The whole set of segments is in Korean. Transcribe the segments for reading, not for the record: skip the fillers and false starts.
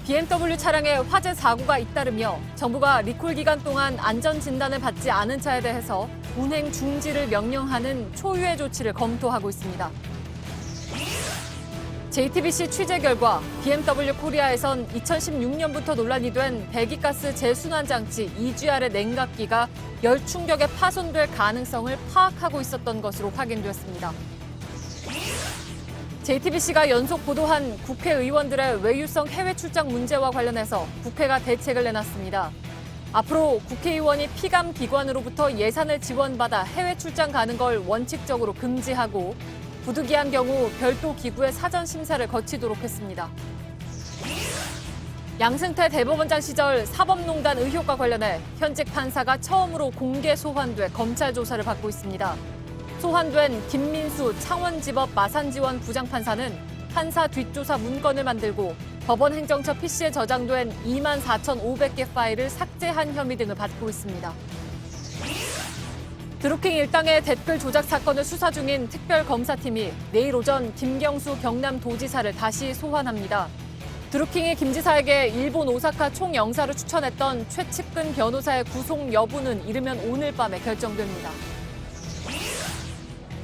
BMW 차량에 화재 사고가 잇따르며 정부가 리콜 기간 동안 안전 진단을 받지 않은 차에 대해서 운행 중지를 명령하는 초유의 조치를 검토하고 있습니다. JTBC 취재 결과 BMW 코리아에선 2016년부터 논란이 된 배기가스 재순환 장치 EGR의 냉각기가 열 충격에 파손될 가능성을 파악하고 있었던 것으로 확인됐습니다. JTBC가 연속 보도한 국회의원들의 외유성 해외 출장 문제와 관련해서 국회가 대책을 내놨습니다. 앞으로 국회의원이 피감 기관으로부터 예산을 지원받아 해외 출장 가는 걸 원칙적으로 금지하고 부득이한 경우 별도 기구의 사전 심사를 거치도록 했습니다. 양승태 대법원장 시절 사법농단 의혹과 관련해 현직 판사가 처음으로 공개 소환돼 검찰 조사를 받고 있습니다. 소환된 김민수 창원지법 마산지원 부장판사는 판사 뒷조사 문건을 만들고 법원 행정처 PC에 저장된 24,500개 파일을 삭제한 혐의 등을 받고 있습니다. 드루킹 일당의 댓글 조작 사건을 수사 중인 특별검사팀이 내일 오전 김경수 경남도지사를 다시 소환합니다. 드루킹이 김 지사에게 일본 오사카 총영사로 추천했던 최측근 변호사의 구속 여부는 이르면 오늘 밤에 결정됩니다.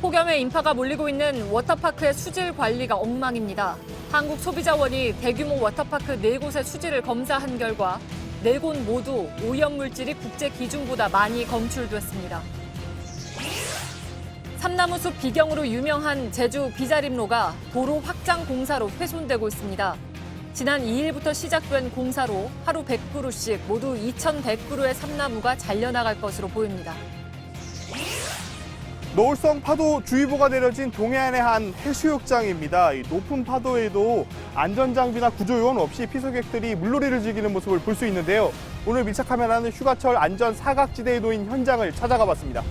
폭염에 인파가 몰리고 있는 워터파크의 수질 관리가 엉망입니다. 한국소비자원이 대규모 워터파크 4곳의 수질을 검사한 결과 4곳 모두 오염물질이 국제 기준보다 많이 검출됐습니다. 삼나무숲 비경으로 유명한 제주 비자림로가 도로 확장 공사로 훼손되고 있습니다. 지난 2일부터 시작된 공사로 하루 100그루씩 모두 2,100그루의 삼나무가 잘려나갈 것으로 보입니다. 노을성 파도주의보가 내려진 동해안의 한 해수욕장입니다. 이 높은 파도에도 안전장비나 구조요원 없이 피서객들이 물놀이를 즐기는 모습을 볼 수 있는데요. 오늘 밀착카메라는 휴가철 안전 사각지대에 놓인 현장을 찾아가 봤습니다.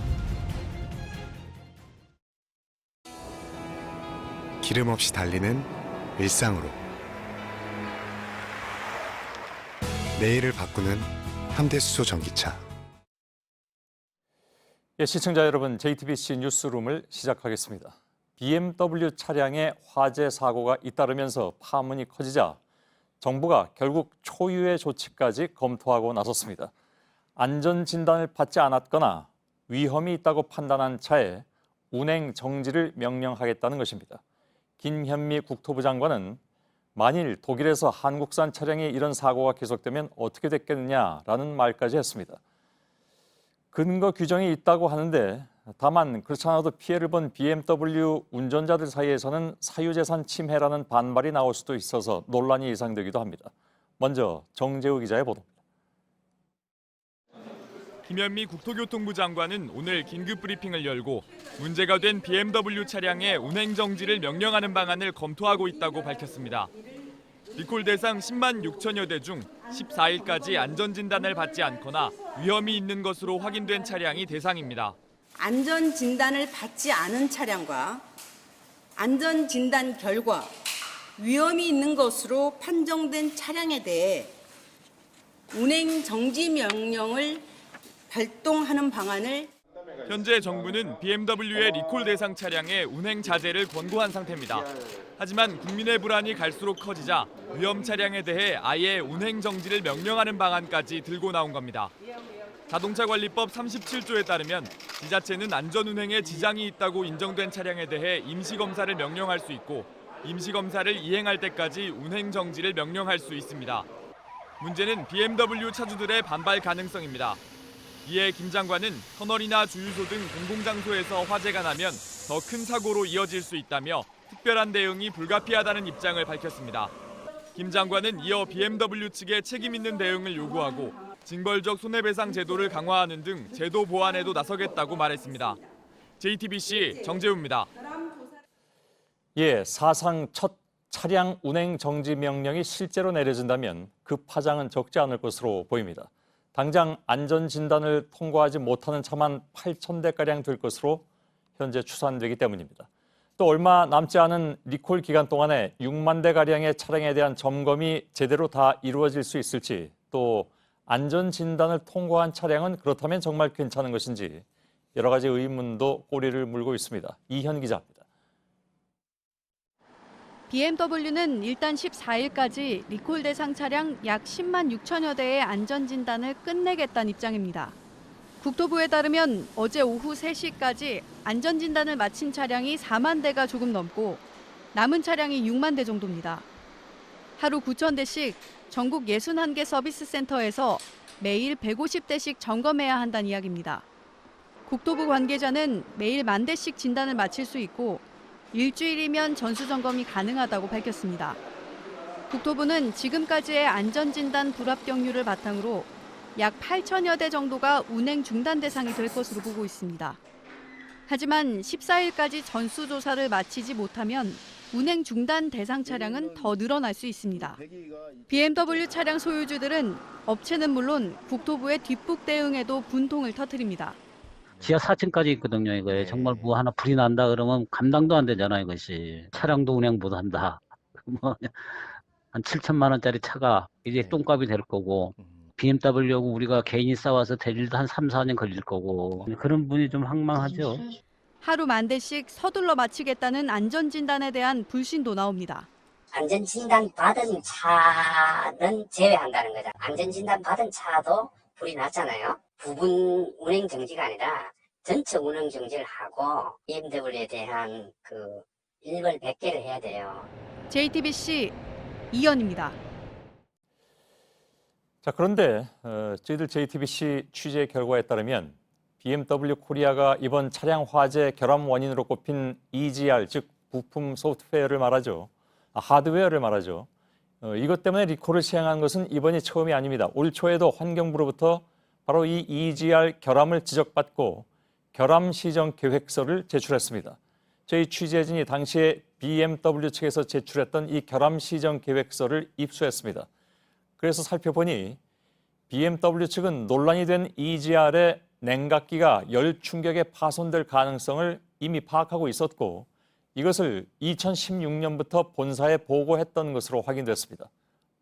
기름 없이 달리는 일상으로 내일을 바꾸는 현대수소 전기차. 시청자 여러분, JTBC 뉴스룸을 시작하겠습니다. BMW 차량에 화재 사고가 잇따르면서 파문이 커지자 정부가 결국 초유의 조치까지 검토하고 나섰습니다. 안전진단을 받지 않았거나 위험이 있다고 판단한 차에 운행 정지를 명령하겠다는 것입니다. 김현미 국토부 장관은 만일 독일에서 한국산 차량에 이런 사고가 계속되면 어떻게 됐겠느냐라는 말까지 했습니다. 근거 규정이 있다고 하는데 다만 그렇지 않아도 피해를 본 BMW 운전자들 사이에서는 사유재산 침해라는 반발이 나올 수도 있어서 논란이 예상되기도 합니다. 먼저 정재우 기자의 보도입니다. 김현미 국토교통부 장관은 오늘 긴급 브리핑을 열고 문제가 된 BMW 차량의 운행 정지를 명령하는 방안을 검토하고 있다고 밝혔습니다. 리콜 대상 10만 6천여 대 중 14일까지 안전진단을 받지 않거나 위험이 있는 것으로 확인된 차량이 대상입니다. 안전진단을 받지 않은 차량과 안전진단 결과 위험이 있는 것으로 판정된 차량에 대해 운행 정지 명령을 발동하는 방안을 현재 정부는 BMW의 리콜 대상 차량의 운행 자제를 권고한 상태입니다. 하지만 국민의 불안이 갈수록 커지자 위험 차량에 대해 아예 운행 정지를 명령하는 방안까지 들고 나온 겁니다. 자동차관리법 37조에 따르면 지자체는 안전운행에 지장이 있다고 인정된 차량에 대해 임시검사를 명령할 수 있고 임시검사를 이행할 때까지 운행 정지를 명령할 수 있습니다. 문제는 BMW 차주들의 반발 가능성입니다. 이에 김 장관은 터널이나 주유소 등 공공장소에서 화재가 나면 더 큰 사고로 이어질 수 있다며 특별한 대응이 불가피하다는 입장을 밝혔습니다. 김 장관은 이어 BMW 측에 책임 있는 대응을 요구하고 징벌적 손해배상 제도를 강화하는 등 제도 보완에도 나서겠다고 말했습니다. JTBC 정재우입니다. 사상 첫 차량 운행 정지 명령이 실제로 내려진다면 그 파장은 적지 않을 것으로 보입니다. 당장 안전진단을 통과하지 못하는 차만 8,000대가량 될 것으로 현재 추산되기 때문입니다. 또 얼마 남지 않은 리콜 기간 동안에 6만 대가량의 차량에 대한 점검이 제대로 다 이루어질 수 있을지, 또 안전진단을 통과한 차량은 그렇다면 정말 괜찮은 것인지 여러 가지 의문도 꼬리를 물고 있습니다. 이현 기자입니다. BMW는 일단 14일까지 리콜 대상 차량 약 10만 6천여 대의 안전진단을 끝내겠다는 입장입니다. 국토부에 따르면 어제 오후 3시까지 안전진단을 마친 차량이 4만 대가 조금 넘고 남은 차량이 6만 대 정도입니다. 하루 9천 대씩 전국 61개 서비스 센터에서 매일 150대씩 점검해야 한다는 이야기입니다. 국토부 관계자는 매일 1만 대씩 진단을 마칠 수 있고 일주일이면 전수점검이 가능하다고 밝혔습니다. 국토부는 지금까지의 안전진단 불합격률을 바탕으로 약 8천여 대 정도가 운행 중단 대상이 될 것으로 보고 있습니다. 하지만 14일까지 전수조사를 마치지 못하면 운행 중단 대상 차량은 더 늘어날 수 있습니다. BMW 차량 소유주들은 업체는 물론 국토부의 뒷북 대응에도 분통을 터뜨립니다. 지하 4층까지 있거든요, 이거에. 정말 뭐 하나 불이 난다 그러면 감당도 안 되잖아, 이것이. 차량도 운행 못 한다. 뭐 한 7천만 원짜리 차가 이제 똥값이 될 거고, BMW하고 우리가 개인이 싸워서 대리도 한 3, 4년 걸릴 거고, 그런 분이 좀 황망하죠. 하루 1만 대씩 서둘러 마치겠다는 안전진단에 대한 불신도 나옵니다. 안전진단 받은 차는 제외한다는 거죠. 안전진단 받은 차도 불이 났잖아요. 부분 운행 정지가 아니라 전체 운행 정지를 하고 BMW에 대한 그 일벌 100개를 해야 돼요. JTBC 이연입니다. 자, 그런데 저희들 JTBC 취재 결과에 따르면 BMW 코리아가 이번 차량 화재 결함 원인으로 꼽힌 EGR, 즉 부품 소프트웨어를 말하죠. 하드웨어를 말하죠. 이것 때문에 리콜을 시행한 것은 이번이 처음이 아닙니다. 올 초에도 환경부로부터 바로 이 EGR 결함을 지적받고 결함 시정 계획서를 제출했습니다. 저희 취재진이 당시에 BMW 측에서 제출했던 이 결함 시정 계획서를 입수했습니다. 그래서 살펴보니 BMW 측은 논란이 된 EGR의 냉각기가 열 충격에 파손될 가능성을 이미 파악하고 있었고 이것을 2016년부터 본사에 보고했던 것으로 확인됐습니다.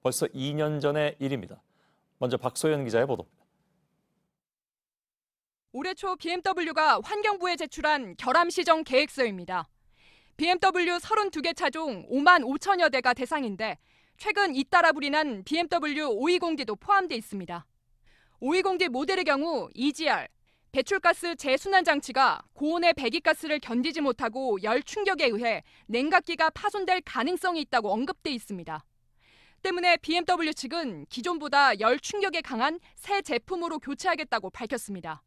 벌써 2년 전의 일입니다. 먼저 박소연 기자의 보도입니다. 올해 초 BMW가 환경부에 제출한 결함 시정 계획서입니다. BMW 32개 차종 5만 5천여 대가 대상인데 최근 잇따라 불이 난 BMW 520D도 포함돼 있습니다. 520D 모델의 경우 EGR, 배출가스 재순환 장치가 고온의 배기가스를 견디지 못하고 열 충격에 의해 냉각기가 파손될 가능성이 있다고 언급돼 있습니다. 때문에 BMW 측은 기존보다 열 충격에 강한 새 제품으로 교체하겠다고 밝혔습니다.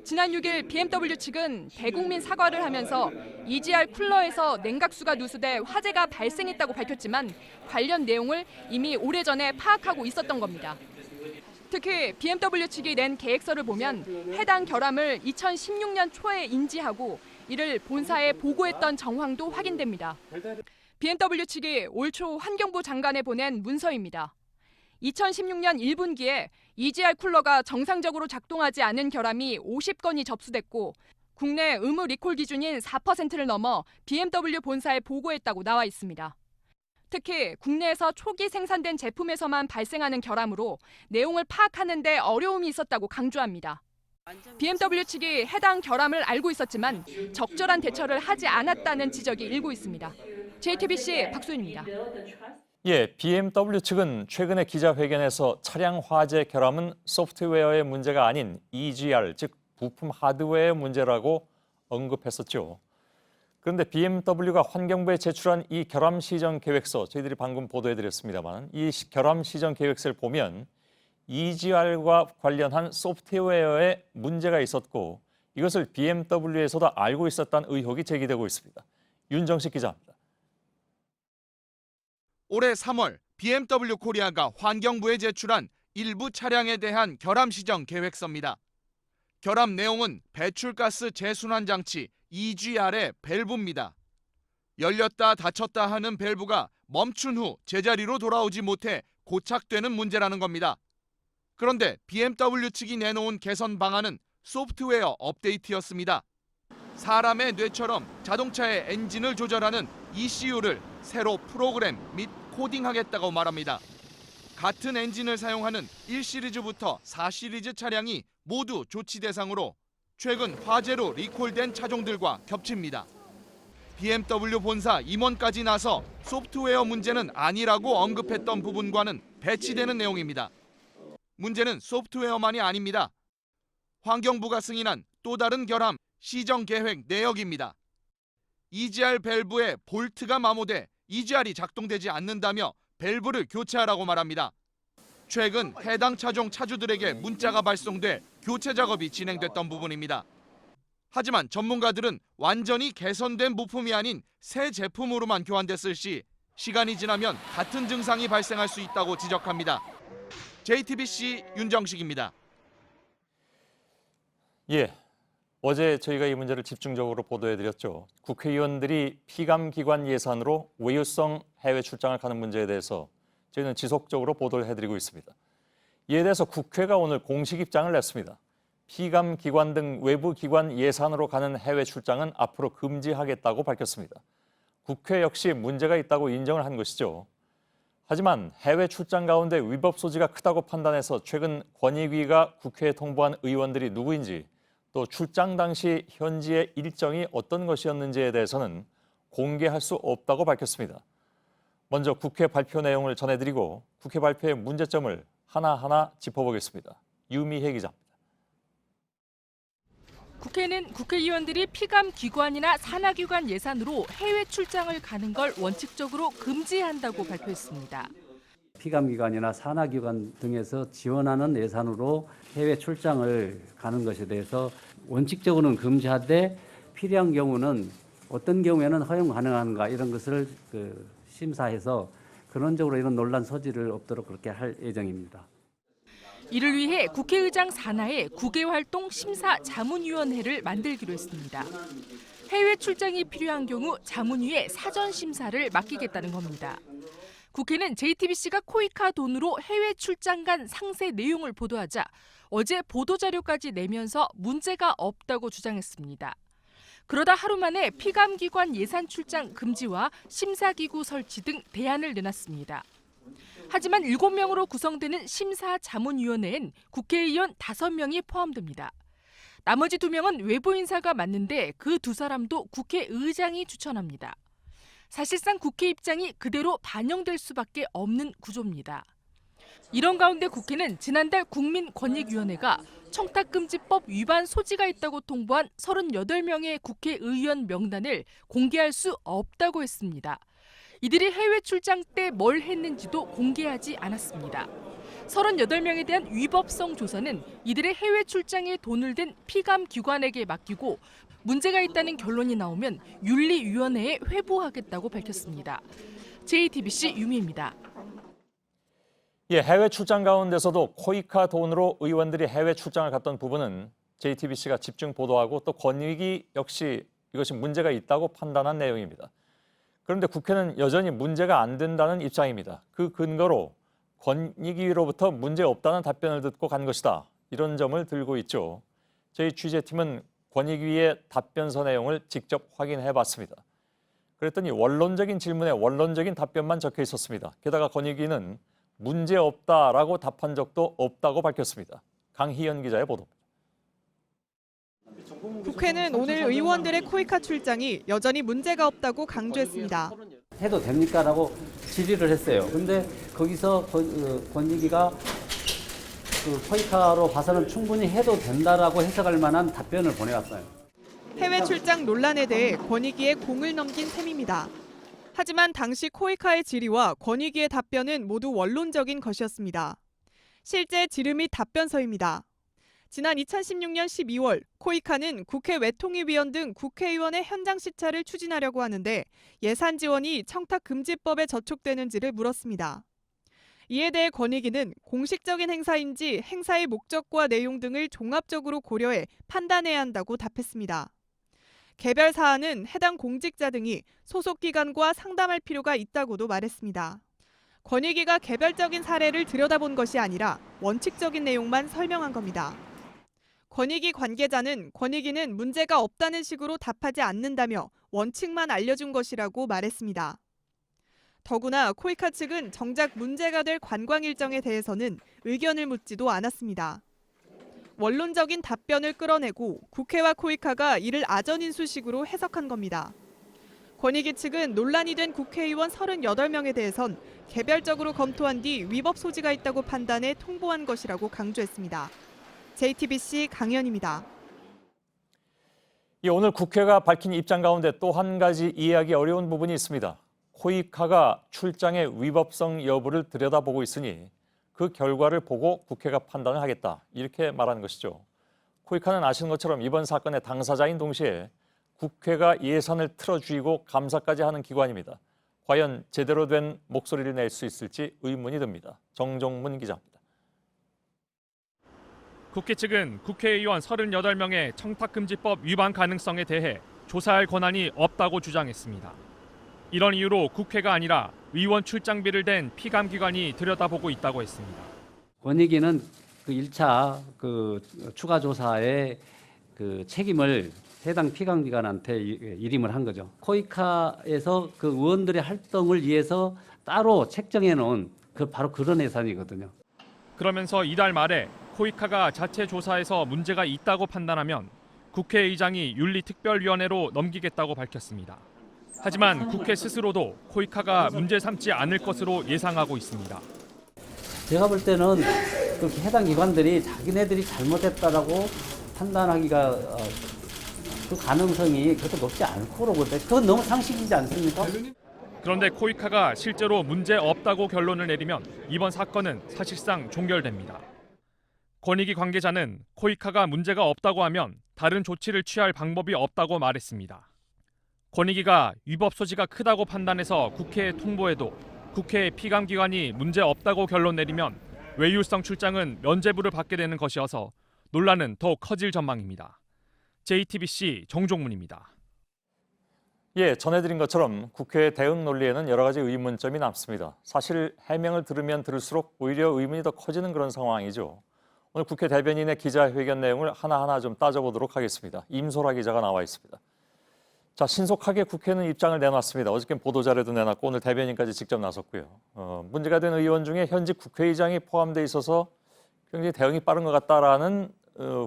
지난 6일 BMW 측은 대국민 사과를 하면서 EGR 쿨러에서 냉각수가 누수돼 화재가 발생했다고 밝혔지만 관련 내용을 이미 오래전에 파악하고 있었던 겁니다. 특히 BMW 측이 낸 계획서를 보면 해당 결함을 2016년 초에 인지하고 이를 본사에 보고했던 정황도 확인됩니다. BMW 측이 올 초 환경부 장관에 보낸 문서입니다. 2016년 1분기에 EGR 쿨러가 정상적으로 작동하지 않은 결함이 50건이 접수됐고 국내 의무 리콜 기준인 4%를 넘어 BMW 본사에 보고했다고 나와 있습니다. 특히 국내에서 초기 생산된 제품에서만 발생하는 결함으로 내용을 파악하는 데 어려움이 있었다고 강조합니다. BMW 측이 해당 결함을 알고 있었지만 적절한 대처를 하지 않았다는 지적이 일고 있습니다. JTBC 박소연입니다. 예, BMW 측은 최근에 기자회견에서 차량 화재 결함은 소프트웨어의 문제가 아닌 EGR, 즉 부품 하드웨어의 문제라고 언급했었죠. 그런데 BMW가 환경부에 제출한 이 결함 시정 계획서, 저희들이 방금 보도해드렸습니다만 이 결함 시정 계획서를 보면 EGR과 관련한 소프트웨어에 문제가 있었고 이것을 BMW에서도 알고 있었다는 의혹이 제기되고 있습니다. 윤정식 기자입니다. 올해 3월 BMW 코리아가 환경부에 제출한 일부 차량에 대한 결함 시정 계획서입니다. 결함 내용은 배출가스 재순환 장치 EGR의 밸브입니다. 열렸다 닫혔다 하는 밸브가 멈춘 후 제자리로 돌아오지 못해 고착되는 문제라는 겁니다. 그런데 BMW 측이 내놓은 개선 방안은 소프트웨어 업데이트였습니다. 사람의 뇌처럼 자동차의 엔진을 조절하는 ECU를 새로 프로그램 및 코딩하겠다고 말합니다. 같은 엔진을 사용하는 1시리즈부터 4시리즈 차량이 모두 조치 대상으로 최근 화재로 리콜된 차종들과 겹칩니다. BMW 본사 임원까지 나서 소프트웨어 문제는 아니라고 언급했던 부분과는 배치되는 내용입니다. 문제는 소프트웨어만이 아닙니다. 환경부가 승인한 또 다른 결함 시정 계획 내역입니다. EGR 밸브에 볼트가 마모돼 EGR이 작동되지 않는다며 밸브를 교체하라고 말합니다. 최근 해당 차종 차주들에게 문자가 발송돼 교체 작업이 진행됐던 부분입니다. 하지만 전문가들은 완전히 개선된 부품이 아닌 새 제품으로만 교환됐을 시 시간이 지나면 같은 증상이 발생할 수 있다고 지적합니다. JTBC 윤정식입니다. 예, 어제 저희가 이 문제를 집중적으로 보도해드렸죠. 국회의원들이 피감기관 예산으로 외유성 해외 출장을 가는 문제에 대해서 저희는 지속적으로 보도를 해드리고 있습니다. 이에 대해서 국회가 오늘 공식 입장을 냈습니다. 피감기관 등 외부 기관 예산으로 가는 해외 출장은 앞으로 금지하겠다고 밝혔습니다. 국회 역시 문제가 있다고 인정을 한 것이죠. 하지만 해외 출장 가운데 위법 소지가 크다고 판단해서 최근 권익위가 국회에 통보한 의원들이 누구인지 또 출장 당시 현지의 일정이 어떤 것이었는지에 대해서는 공개할 수 없다고 밝혔습니다. 먼저 국회 발표 내용을 전해드리고 국회 발표의 문제점을 하나하나 짚어보겠습니다. 유미혜 기자입니다. 국회는 국회의원들이 피감기관이나 산하기관 예산으로 해외 출장을 가는 걸 원칙적으로 금지한다고 발표했습니다. 피감기관이나 산하기관 등에서 지원하는 예산으로 해외 출장을 가는 것에 대해서 원칙적으로는 금지하되 필요한 경우는 어떤 경우에는 허용 가능한가 이런 것을 심사해서 근원적으로 이런 논란 소지를 없도록 그렇게 할 예정입니다. 이를 위해 국회의장 산하에 국외활동 심사 자문위원회를 만들기로 했습니다. 해외 출장이 필요한 경우 자문위에 사전 심사를 맡기겠다는 겁니다. 국회는 JTBC가 코이카 돈으로 해외 출장 간 상세 내용을 보도하자 어제 보도자료까지 내면서 문제가 없다고 주장했습니다. 그러다 하루 만에 피감기관 예산 출장 금지와 심사기구 설치 등 대안을 내놨습니다. 하지만 7명으로 구성되는 심사자문위원회엔 국회의원 5명이 포함됩니다. 나머지 2명은 외부 인사가 맡는데 그 2사람도 국회의장이 추천합니다. 사실상 국회 입장이 그대로 반영될 수밖에 없는 구조입니다. 이런 가운데 국회는 지난달 국민권익위원회가 청탁금지법 위반 소지가 있다고 통보한 38명의 국회의원 명단을 공개할 수 없다고 했습니다. 이들이 해외 출장 때 뭘 했는지도 공개하지 않았습니다. 38명에 대한 위법성 조사는 이들의 해외 출장에 돈을 댄 피감기관에게 맡기고 문제가 있다는 결론이 나오면 윤리위원회에 회부하겠다고 밝혔습니다. JTBC 유미입니다. 예, 해외 출장 가운데서도 코이카 돈으로 의원들이 해외 출장을 갔던 부분은 JTBC가 집중 보도하고 또 권익위 역시 이것이 문제가 있다고 판단한 내용입니다. 그런데 국회는 여전히 문제가 안 된다는 입장입니다. 그 근거로 권익위로부터 문제 없다는 답변을 듣고 간 것이다. 이런 점을 들고 있죠. 저희 취재팀은 권익위의 답변서 내용을 직접 확인해봤습니다. 그랬더니 원론적인 질문에 원론적인 답변만 적혀 있었습니다. 게다가 권익위는 문제 없다라고 답한 적도 없다고 밝혔습니다. 강희연 기자의 보도입니다. 국회는 오늘 의원들의 코이카 출장이 여전히 문제가 없다고 강조했습니다. 해도 됩니까라고 질의를 했어요. 그런데 거기서 권익위가 코이카로 봐서는 충분히 해도 된다라고 해석할 만한 답변을 보내왔어요. 해외 출장 논란에 대해 권익위에 공을 넘긴 셈입니다. 하지만 당시 코이카의 질의와 권익위의 답변은 모두 원론적인 것이었습니다. 실제 질의 및 답변서입니다. 지난 2016년 12월 코이카는 국회 외통위위원 등 국회의원의 현장 시찰을 추진하려고 하는데 예산 지원이 청탁금지법에 저촉되는지를 물었습니다. 이에 대해 권익위는 공식적인 행사인지 행사의 목적과 내용 등을 종합적으로 고려해 판단해야 한다고 답했습니다. 개별 사안은 해당 공직자 등이 소속 기관과 상담할 필요가 있다고도 말했습니다. 권익위가 개별적인 사례를 들여다본 것이 아니라 원칙적인 내용만 설명한 겁니다. 권익위 관계자는 권익위는 문제가 없다는 식으로 답하지 않는다며 원칙만 알려준 것이라고 말했습니다. 더구나 코이카 측은 정작 문제가 될 관광 일정에 대해서는 의견을 묻지도 않았습니다. 원론적인 답변을 끌어내고 국회와 코이카가 이를 아전인수식으로 해석한 겁니다. 권익위 측은 논란이 된 국회의원 38명에 대해선 개별적으로 검토한 뒤 위법 소지가 있다고 판단해 통보한 것이라고 강조했습니다. JTBC 강연입니다. 오늘 국회가 밝힌 입장 가운데 또 한 가지 이해하기 어려운 부분이 있습니다. 코이카가 출장의 위법성 여부를 들여다보고 있으니 그 결과를 보고 국회가 판단을 하겠다. 이렇게 말하는 것이죠. 코이카는 아시는 것처럼 이번 사건의 당사자인 동시에 국회가 예산을 틀어주이고 감사까지 하는 기관입니다. 과연 제대로 된 목소리를 낼 수 있을지 의문이 듭니다. 정종문 기자입니다. 국회 측은 국회의원 38명의 청탁금지법 위반 가능성에 대해 조사할 권한이 없다고 주장했습니다. 이런 이유로 국회가 아니라 의원 출장비를 댄 피감기관이 들여다보고 있다고 했습니다. 권익위는 그 1차 추가 조사의 책임을 해당 피감기관한테 일임을 한 거죠. 코이카에서 그 의원들의 활동을 위해서 따로 책정해 놓은 바로 그런 예산이거든요. 그러면서 이달 말에 코이카가 자체 조사에서 문제가 있다고 판단하면 국회의장이 윤리특별위원회로 넘기겠다고 밝혔습니다. 하지만 국회 스스로도 코이카가 문제 삼지 않을 것으로 예상하고 있습니다. 제가 볼 때는 해당 기관들이 자기네들이 잘못했다라고 판단하기가 그 가능성이 그렇게 높지 않을 거라고 보는데 그건 너무 상식이지 않습니까? 그런데 코이카가 실제로 문제 없다고 결론을 내리면 이번 사건은 사실상 종결됩니다. 권익위 관계자는 코이카가 문제가 없다고 하면 다른 조치를 취할 방법이 없다고 말했습니다. 권익위가 위법 소지가 크다고 판단해서 국회에 통보해도 국회 피감기관이 문제 없다고 결론 내리면 외유성 출장은 면죄부를 받게 되는 것이어서 논란은 더욱 커질 전망입니다. JTBC 정종문입니다. 전해드린 것처럼 국회의 대응 논리에는 여러 가지 의문점이 남습니다. 사실 해명을 들으면 들을수록 오히려 의문이 더 커지는 그런 상황이죠. 오늘 국회 대변인의 기자회견 내용을 하나하나 좀 따져보도록 하겠습니다. 임소라 기자가 나와 있습니다. 자, 신속하게 국회는 입장을 내놨습니다. 어저께 보도자료도 내놨고 오늘 대변인까지 직접 나섰고요. 문제가 된 의원 중에 현직 국회의장이 포함돼 있어서 굉장히 대응이 빠른 것 같다라는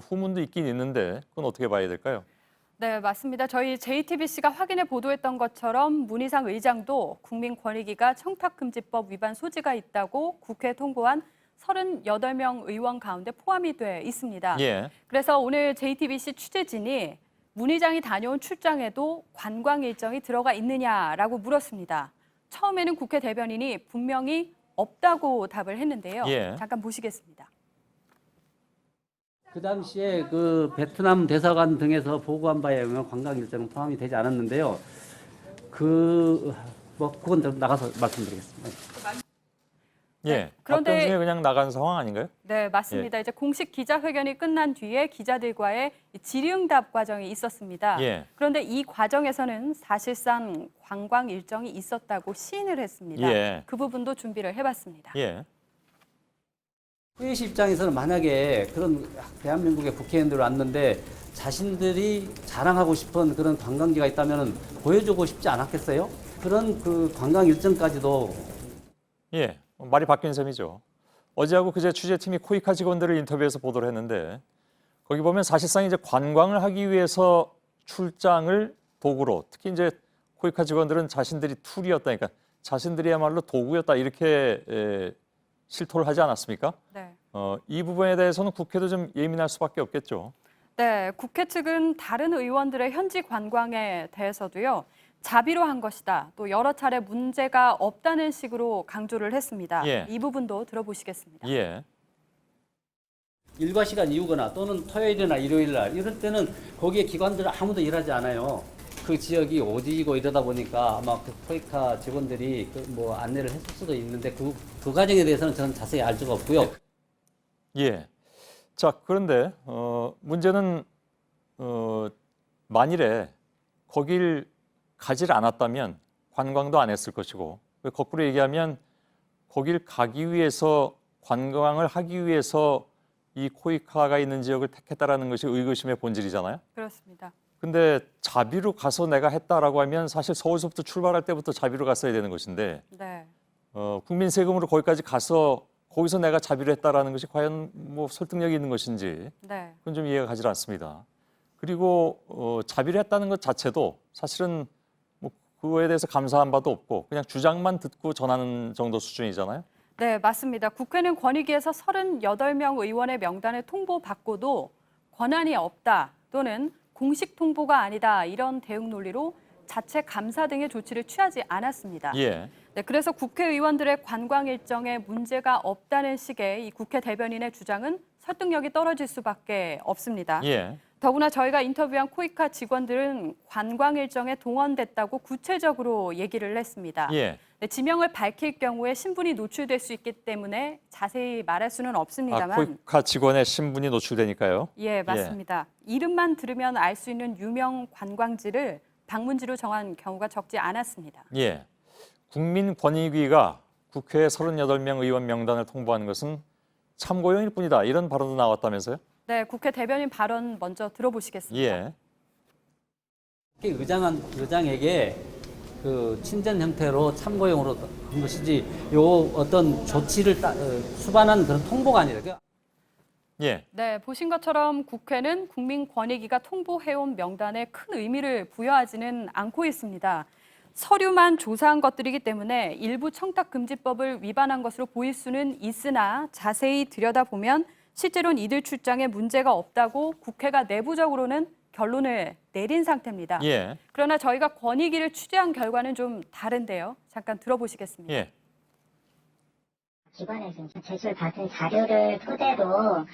후문도 있긴 있는데 그건 어떻게 봐야 될까요? 네, 맞습니다. 저희 JTBC가 확인해 보도했던 것처럼 문희상 의장도 국민권익위가 청탁금지법 위반 소지가 있다고 국회에 통보한 38명 의원 가운데 포함이 돼 있습니다. 그래서 오늘 JTBC 취재진이 문 의장이 다녀온 출장에도 관광 일정이 들어가 있느냐라고 물었습니다. 처음에는 국회 대변인이 분명히 없다고 답을 했는데요. 잠깐 보시겠습니다. 그 당시에 그 베트남 대사관 등에서 보고한 바에 의하면 관광 일정은 포함이 되지 않았는데요. 그건 좀 나가서 말씀드리겠습니다. 그런데 답변 중에 그냥 나간 상황 아닌가요? 네, 맞습니다. 이제 공식 기자회견이 끝난 뒤에 기자들과의 질의응답 과정이 있었습니다. 그런데 이 과정에서는 사실상 관광 일정이 있었다고 시인을 했습니다. 그 부분도 준비를 해봤습니다. 후예시 입장에서는 만약에 그런 대한민국의 국회의원들이 왔는데 자신들이 자랑하고 싶은 그런 관광지가 있다면 보여주고 싶지 않았겠어요? 그런 그 관광 일정까지도 말이 바뀐 셈이죠. 어제하고 그제 취재팀이 코이카 직원들을 인터뷰해서 보도를 했는데 거기 보면 사실상 이제 관광을 하기 위해서 출장을 도구로 특히 이제 코이카 직원들은 자신들이 툴이었다니까 자신들이야말로 도구였다 이렇게 실토를 하지 않았습니까? 이 부분에 대해서는 국회도 좀 예민할 수밖에 없겠죠. 네, 국회 측은 다른 의원들의 현지 관광에 대해서도요. 자비로 한 것이다. 또 여러 차례 문제가 없다는 식으로 강조를 했습니다. 이 부분도 들어보시겠습니다. 일과 시간 이후거나 또는 토요일이나 일요일 날 이럴 때는 거기에 기관들은 아무도 일하지 않아요. 그 지역이 오지이고 이러다 보니까 아마 그 코이카 직원들이 뭐 안내를 했을 수도 있는데 그 과정에 대해서는 저는 자세히 알 수가 없고요. 자, 그런데 문제는 만일에 거길 가지를 않았다면 관광도 안 했을 것이고 거꾸로 얘기하면 거길 가기 위해서 관광을 하기 위해서 이 코이카가 있는 지역을 택했다라는 것이 의구심의 본질이잖아요. 그렇습니다. 근데 자비로 가서 내가 했다라고 하면 사실 서울서부터 출발할 때부터 자비로 갔어야 되는 것인데 국민 세금으로 거기까지 가서 거기서 내가 자비로 했다라는 것이 과연 뭐 설득력이 있는 것인지 그건 좀 이해가 가지 않습니다. 그리고 자비로 했다는 것 자체도 사실은 뭐 그거에 대해서 감사한 바도 없고 그냥 주장만 듣고 전하는 정도 수준이잖아요. 네, 맞습니다. 국회는 권익위에서 38명 의원의 명단을 통보받고도 권한이 없다 또는 공식 통보가 아니다 이런 대응 논리로 자체 감사 등의 조치를 취하지 않았습니다. 예. 네, 그래서 국회의원들의 관광 일정에 문제가 없다는 식의 이 국회 대변인의 주장은 설득력이 떨어질 수밖에 없습니다. 예. 더구나 저희가 인터뷰한 코이카 직원들은 관광 일정에 동원됐다고 구체적으로 얘기를 했습니다. 예. 네, 지명을 밝힐 경우에 신분이 노출될 수 있기 때문에 자세히 말할 수는 없습니다만 코이카 직원의 신분이 노출되니까요. 예, 맞습니다. 이름만 들으면 알 수 있는 유명 관광지를 방문지로 정한 경우가 적지 않았습니다. 예. 국민권익위가 국회 38명 의원 명단을 통보한 것은 참고용일 뿐이다. 이런 발언도 나왔다면서요? 네, 국회 대변인 발언 먼저 들어보시겠습니다. 예. 의장에게 그 친전 형태로 참고용으로 한 것이지 요 어떤 조치를 수반한 그런 통보가 아니라. 예. 네, 보신 것처럼 국회는 국민권익위가 통보해온 명단에 큰 의미를 부여하지는 않고 있습니다. 서류만 조사한 것들이기 때문에 일부 청탁금지법을 위반한 것으로 보일 수는 있으나 자세히 들여다보면 실제로는 이들 출장에 문제가 없다고 국회가 내부적으로는 결론을 내린 상태입니다. 예. 그러나 저희가 권익위를 취재한 결과는 좀 다른데요. 잠깐 들어보시겠습니다. 예. 기관에서 제출받은 자료를 토대로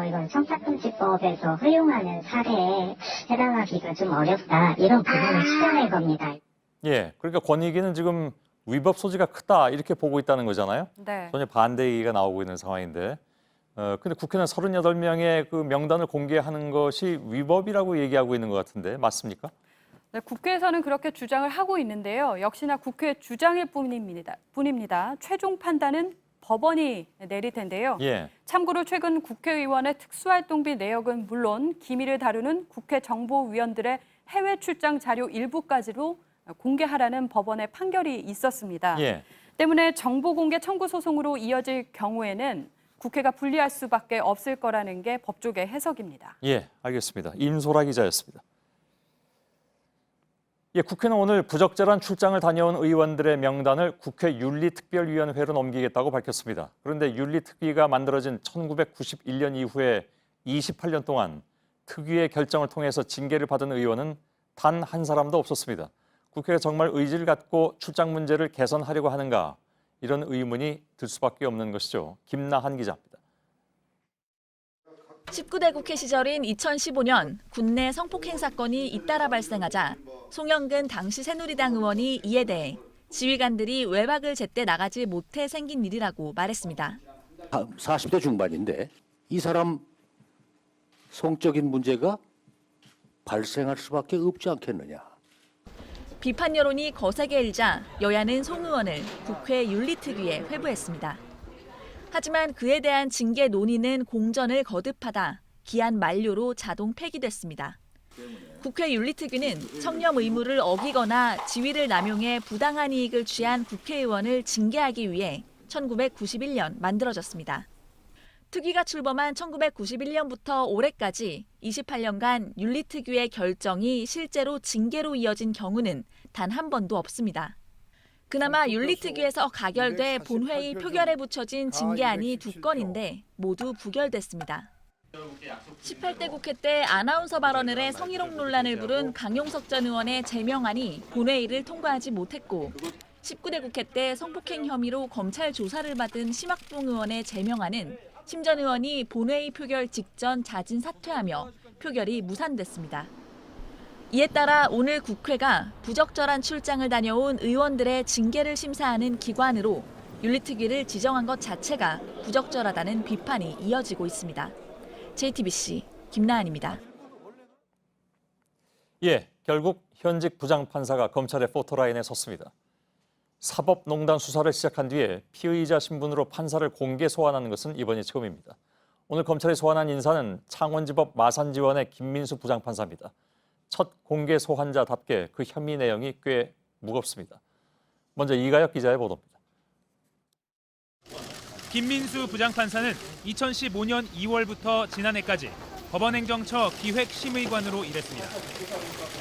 이건 청탁금지법에서 허용하는 사례에 해당하기가 좀 어렵다. 이런 부분을 추정한 겁니다. 예. 그러니까 권익위는 지금 위법 소지가 크다 이렇게 보고 있다는 거잖아요. 네. 전혀 반대 얘기가 나오고 있는 상황인데. 근데 국회는 38명의 그 명단을 공개하는 것이 위법이라고 얘기하고 있는 것 같은데 맞습니까? 네, 국회에서는 그렇게 주장을 하고 있는데요. 역시나 국회 주장일 뿐입니다. 최종 판단은 법원이 내릴 텐데요. 예. 참고로 최근 국회의원의 특수활동비 내역은 물론 기밀을 다루는 국회 정보위원들의 해외 출장 자료 일부까지도 공개하라는 법원의 판결이 있었습니다. 예. 때문에 정보 공개 청구 소송으로 이어질 경우에는 국회가 불리할 수밖에 없을 거라는 게 법조계 해석입니다. 예, 알겠습니다. 임소라 기자였습니다. 예, 국회는 오늘 부적절한 출장을 다녀온 의원들의 명단을 국회 윤리특별위원회로 넘기겠다고 밝혔습니다. 그런데 윤리특위가 만들어진 1991년 이후에 28년 동안 특위의 결정을 통해서 징계를 받은 의원은 단 한 사람도 없었습니다. 국회가 정말 의지를 갖고 출장 문제를 개선하려고 하는가? 이런 의문이 들 수밖에 없는 것이죠. 김나한 기자입니다. 19대 국회 시절인 2015년 군내 성폭행 사건이 잇따라 발생하자 송영근 당시 새누리당 의원이 이에 대해 지휘관들이 외박을 제때 나가지 못해 생긴 일이라고 말했습니다. 40대 중반인데 이 사람 성적인 문제가 발생할 수밖에 없지 않겠느냐. 비판 여론이 거세게 일자 여야는 송 의원을 국회 윤리특위에 회부했습니다. 하지만 그에 대한 징계 논의는 공전을 거듭하다 기한 만료로 자동 폐기됐습니다. 국회 윤리특위는 청렴 의무를 어기거나 지위를 남용해 부당한 이익을 취한 국회의원을 징계하기 위해 1991년 만들어졌습니다. 특위가 출범한 1991년부터 올해까지 28년간 윤리특위의 결정이 실제로 징계로 이어진 경우는 단 한 번도 없습니다. 그나마 윤리특위에서 가결돼 본회의 표결에 붙여진 징계안이 2건인데 모두 부결됐습니다. 18대 국회 때 아나운서 발언을 해 성희롱 논란을 부른 강용석 전 의원의 제명안이 본회의를 통과하지 못했고 19대 국회 때 성폭행 혐의로 검찰 조사를 받은 심학봉 의원의 제명안은 심 전 의원이 본회의 표결 직전 자진 사퇴하며 표결이 무산됐습니다. 이에 따라 오늘 국회가 부적절한 출장을 다녀온 의원들의 징계를 심사하는 기관으로 윤리특위를 지정한 것 자체가 부적절하다는 비판이 이어지고 있습니다. JTBC 김나한입니다. 예, 결국 현직 부장판사가 검찰의 포토라인에 섰습니다. 사법농단 수사를 시작한 뒤에 피의자 신분으로 판사를 공개 소환하는 것은 이번이 처음입니다. 오늘 검찰이 소환한 인사는 창원지법 마산지원의 김민수 부장판사입니다. 첫 공개 소환자답게 그 혐의 내용이 꽤 무겁습니다. 먼저 이가혁 기자의 보도입니다. 김민수 부장판사는 2015년 2월부터 지난해까지 법원행정처 기획심의관으로 일했습니다.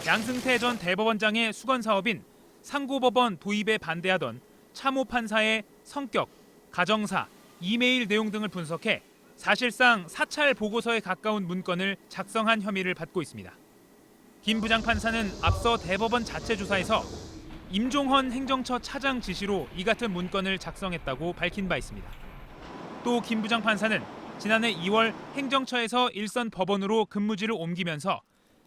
양승태 전 대법원장의 수건 사업인 상고법원 도입에 반대하던 차모 판사의 성격, 가정사, 이메일 내용 등을 분석해 사실상 사찰 보고서에 가까운 문건을 작성한 혐의를 받고 있습니다. 김 부장판사는 앞서 대법원 자체 조사에서 임종헌 행정처 차장 지시로 이 같은 문건을 작성했다고 밝힌 바 있습니다. 또 김 부장판사는 지난해 2월 행정처에서 일선 법원으로 근무지를 옮기면서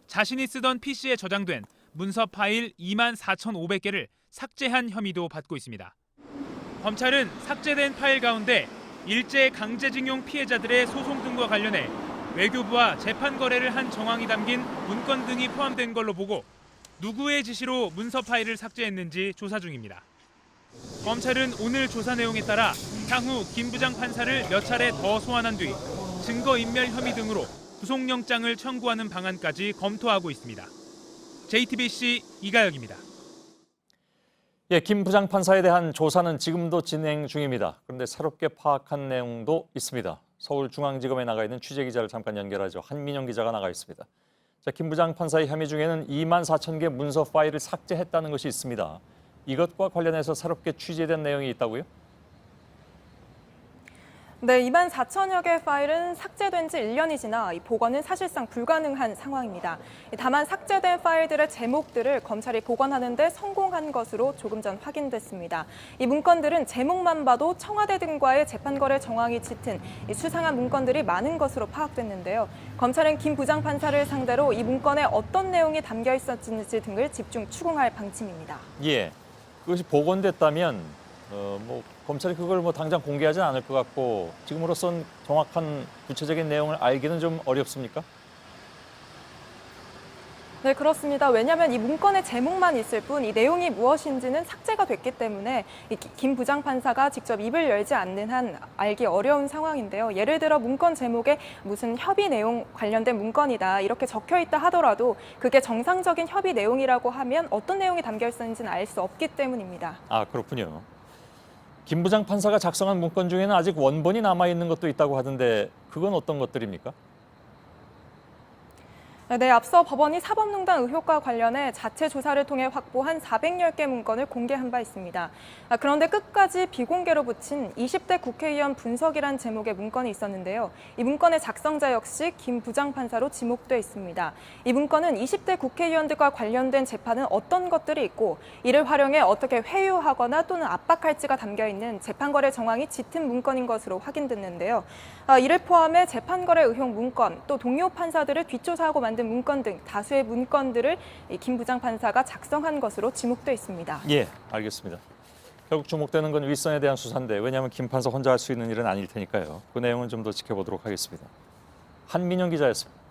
자신이 쓰던 PC에 저장된 문서 파일 24,500개를 삭제한 혐의도 받고 있습니다. 검찰은 삭제된 파일 가운데 일제 강제징용 피해자들의 소송 등과 관련해 외교부와 재판 거래를 한 정황이 담긴 문건 등이 포함된 걸로 보고 누구의 지시로 문서 파일을 삭제했는지 조사 중입니다. 검찰은 오늘 조사 내용에 따라 향후 김 부장 판사를 몇 차례 더 소환한 뒤 증거인멸 혐의 등으로 구속영장을 청구하는 방안까지 검토하고 있습니다. JTBC 이가혁입니다. 예, 김 부장판사에 대한 조사는 지금도 진행 중입니다. 그런데 새롭게 파악한 내용도 있습니다. 서울중앙지검에 나가 있는 취재기자를 잠깐 연결하죠. 한민영 기자가 나가 있습니다. 자, 김 부장판사의 혐의 중에는 24,000개 문서 파일을 삭제했다는 것이 있습니다. 이것과 관련해서 새롭게 취재된 내용이 있다고요? 네, 24,000여 개의 파일은 삭제된 지 1년이 지나 복원은 사실상 불가능한 상황입니다. 다만 삭제된 파일들의 제목들을 검찰이 복원하는 데 성공한 것으로 조금 전 확인됐습니다. 이 문건들은 제목만 봐도 청와대 등과의 재판 거래 정황이 짙은 수상한 문건들이 많은 것으로 파악됐는데요. 검찰은 김 부장판사를 상대로 이 문건에 어떤 내용이 담겨 있었는지 등을 집중 추궁할 방침입니다. 예, 그것이 복원됐다면 검찰이 그걸 당장 공개하진 않을 것 같고 지금으로선 정확한 구체적인 내용을 알기는 좀 어렵습니까? 네, 그렇습니다. 왜냐하면 이 문건의 제목만 있을 뿐 이 내용이 무엇인지는 삭제가 됐기 때문에 김 부장판사가 직접 입을 열지 않는 한 알기 어려운 상황인데요. 예를 들어 문건 제목에 무슨 협의 내용 관련된 문건이다 이렇게 적혀 있다 하더라도 그게 정상적인 협의 내용이라고 하면 어떤 내용이 담겨 있었는지는 알 수 없기 때문입니다. 아, 그렇군요. 김 부장판사가 작성한 문건 중에는 아직 원본이 남아있는 것도 있다고 하던데 그건 어떤 것들입니까? 네, 앞서 법원이 사법농단 의혹과 관련해 자체 조사를 통해 확보한 410개 문건을 공개한 바 있습니다. 그런데 끝까지 비공개로 붙인 20대 국회의원 분석이란 제목의 문건이 있었는데요. 이 문건의 작성자 역시 김 부장판사로 지목돼 있습니다. 이 문건은 20대 국회의원들과 관련된 재판은 어떤 것들이 있고 이를 활용해 어떻게 회유하거나 또는 압박할지가 담겨있는 재판거래 정황이 짙은 문건인 것으로 확인됐는데요. 이를 포함해 재판거래 의혹 문건, 또 동료 판사들을 뒷조사하고 만든 문건 등 다수의 문건들을 김 부장판사가 작성한 것으로 지목돼 있습니다. 예, 알겠습니다. 결국 주목되는 건 윗선에 대한 수사인데 왜냐하면 김 판사 혼자 할 수 있는 일은 아닐 테니까요. 그 내용은 좀 더 지켜보도록 하겠습니다. 한민영 기자였습니다.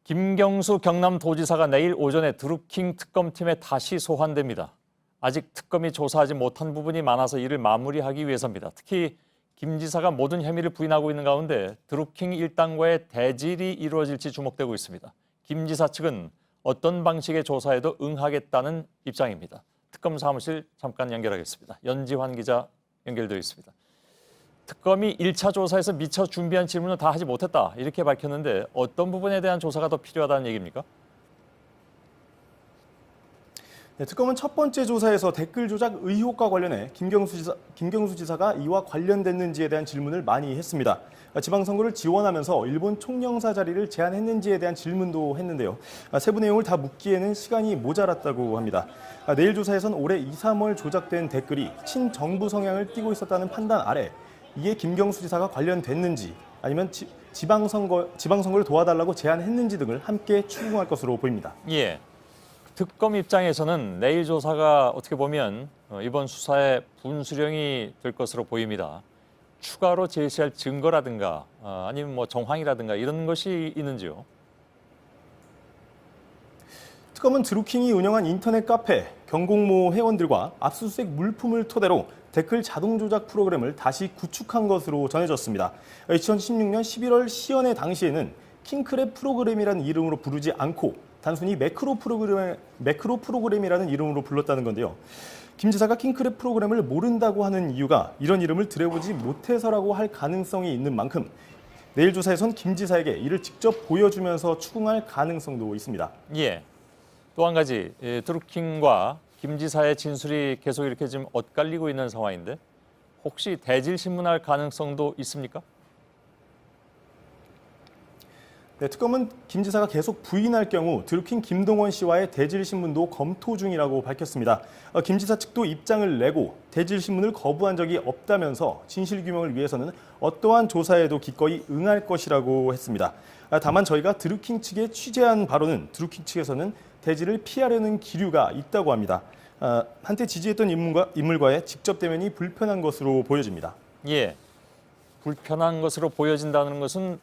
김경수 경남도지사가 내일 오전에 드루킹 특검팀에 다시 소환됩니다. 아직 특검이 조사하지 못한 부분이 많아서 이를 마무리하기 위해서입니다. 특히 김 지사가 모든 혐의를 부인하고 있는 가운데 드루킹 일당과의 대질이 이루어질지 주목되고 있습니다. 김 지사 측은 어떤 방식의 조사에도 응하겠다는 입장입니다. 특검 사무실 잠깐 연결하겠습니다. 연지환 기자 연결되어 있습니다. 특검이 1차 조사에서 미처 준비한 질문을 다 하지 못했다 이렇게 밝혔는데 어떤 부분에 대한 조사가 더 필요하다는 얘기입니까? 네, 특검은 첫 번째 조사에서 댓글 조작 의혹과 관련해 김경수 지사가 이와 관련됐는지에 대한 질문을 많이 했습니다. 지방선거를 지원하면서 일본 총영사 자리를 제안했는지에 대한 질문도 했는데요. 세부 내용을 다 묻기에는 시간이 모자랐다고 합니다. 내일 조사에선 올해 2, 3월 조작된 댓글이 친정부 성향을 띠고 있었다는 판단 아래 이에 김경수 지사가 관련됐는지 아니면 지방선거를 도와달라고 제안했는지 등을 함께 추궁할 것으로 보입니다. 예. 특검 입장에서는 내일 조사가 어떻게 보면 이번 수사의 분수령이 될 것으로 보입니다. 추가로 제시할 증거라든가 아니면 정황이라든가 이런 것이 있는지요? 특검은 드루킹이 운영한 인터넷 카페, 경공모 회원들과 압수수색 물품을 토대로 댓글 자동 조작 프로그램을 다시 구축한 것으로 전해졌습니다. 2016년 11월 시연회 당시에는 킹크랩 프로그램이라는 이름으로 부르지 않고 단순히 매크로 프로그램이라는 이름으로 불렀다는 건데요. 김 지사가 킹크랩 프로그램을 모른다고 하는 이유가 이런 이름을 들여보지 못해서라고 할 가능성이 있는 만큼 내일 조사에선 김 지사에게 이를 직접 보여주면서 추궁할 가능성도 있습니다. 예. 또 한 가지, 드루킹과 김 지사의 진술이 계속 이렇게 지금 엇갈리고 있는 상황인데 혹시 대질 신문할 가능성도 있습니까? 네, 특검은 김 지사가 계속 부인할 경우 드루킹 김동원 씨와의 대질 신문도 검토 중이라고 밝혔습니다. 김 지사 측도 입장을 내고 대질 신문을 거부한 적이 없다면서 진실 규명을 위해서는 어떠한 조사에도 기꺼이 응할 것이라고 했습니다. 다만 저희가 드루킹 측에 취재한 바로는 드루킹 측에서는 대질을 피하려는 기류가 있다고 합니다. 한때 지지했던 인물과의 직접 대면이 불편한 것으로 보여집니다. 예, 불편한 것으로 보여진다는 것은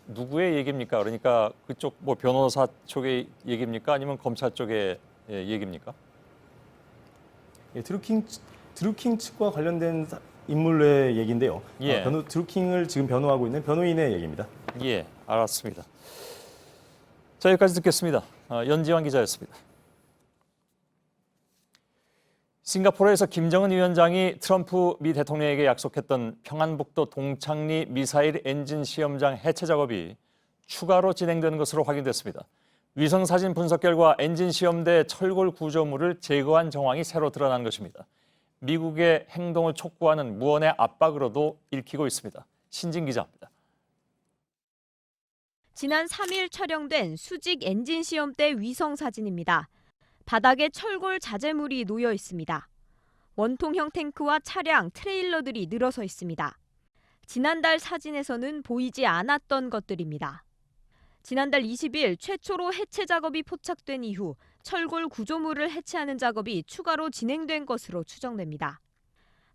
누구의 얘기입니까? 그러니까 그쪽 뭐 변호사 쪽의 얘기입니까? 아니면 검찰 쪽의 얘기입니까? 예, 드루킹 측과 관련된 인물의 얘기인데요. 예. 드루킹을 지금 변호하고 있는 변호인의 얘기입니다. 예, 알았습니다. 자, 여기까지 듣겠습니다. 연지환 기자였습니다. 싱가포르에서 김정은 위원장이 트럼프 미 대통령에게 약속했던 평안북도 동창리 미사일 엔진 시험장 해체 작업이 추가로 진행되는 것으로 확인됐습니다. 위성사진 분석 결과 엔진 시험대 철골 구조물을 제거한 정황이 새로 드러난 것입니다. 미국의 행동을 촉구하는 무언의 압박으로도 읽히고 있습니다. 신진 기자입니다. 지난 3일 촬영된 수직 엔진 시험대 위성 사진입니다. 바닥에 철골 자재물이 놓여 있습니다. 원통형 탱크와 차량, 트레일러들이 늘어서 있습니다. 지난달 사진에서는 보이지 않았던 것들입니다. 지난달 20일 최초로 해체 작업이 포착된 이후 철골 구조물을 해체하는 작업이 추가로 진행된 것으로 추정됩니다.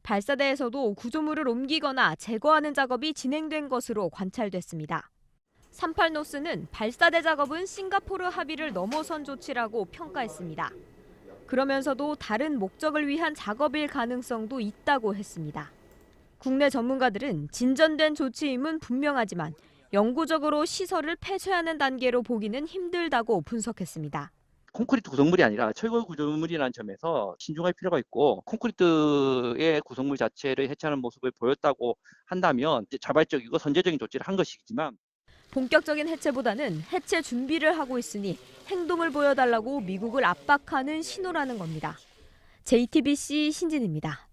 발사대에서도 구조물을 옮기거나 제거하는 작업이 진행된 것으로 관찰됐습니다. 38노스는 발사대 작업은 싱가포르 합의를 넘어선 조치라고 평가했습니다. 그러면서도 다른 목적을 위한 작업일 가능성도 있다고 했습니다. 국내 전문가들은 진전된 조치임은 분명하지만 영구적으로 시설을 폐쇄하는 단계로 보기는 힘들다고 분석했습니다. 콘크리트 구성물이 아니라 철골 구조물이라는 점에서 신중할 필요가 있고 콘크리트의 구성물 자체를 해체하는 모습을 보였다고 한다면 자발적이고 선제적인 조치를 한 것이지만 본격적인 해체보다는 해체 준비를 하고 있으니 행동을 보여달라고 미국을 압박하는 신호라는 겁니다. JTBC 신진입니다.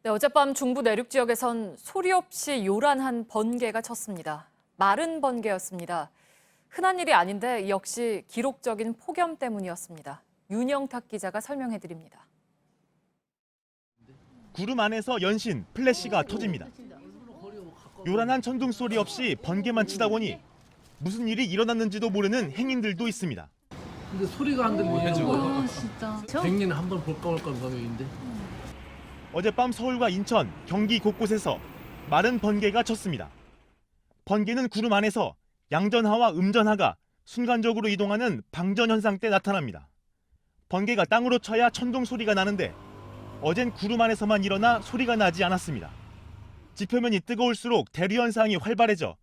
네, 어젯밤 중부 내륙 지역에선 소리 없이 요란한 번개가 쳤습니다. 마른 번개였습니다. 흔한 일이 아닌데 역시 기록적인 폭염 때문이었습니다. 윤영탁 기자가 설명해드립니다. 구름 안에서 연신 플래시가 터집니다. 요란한 천둥 소리 없이 번개만 치다 보니 무슨 일이 일어났는지도 모르는 행인들도 있습니다. 근데 소리가 안 들리네요. 진짜. 100년에 한 번 볼까 말까 하는 번개인데. 어젯밤 서울과 인천, 경기 곳곳에서 마른 번개가 쳤습니다. 번개는 구름 안에서 양전하와 음전하가 순간적으로 이동하는 방전 현상 때 나타납니다. 번개가 땅으로 쳐야 천둥 소리가 나는데 어젠 구름 안에서만 일어나 소리가 나지 않았습니다. 지표면이 뜨거울수록 대류 현상이 활발해져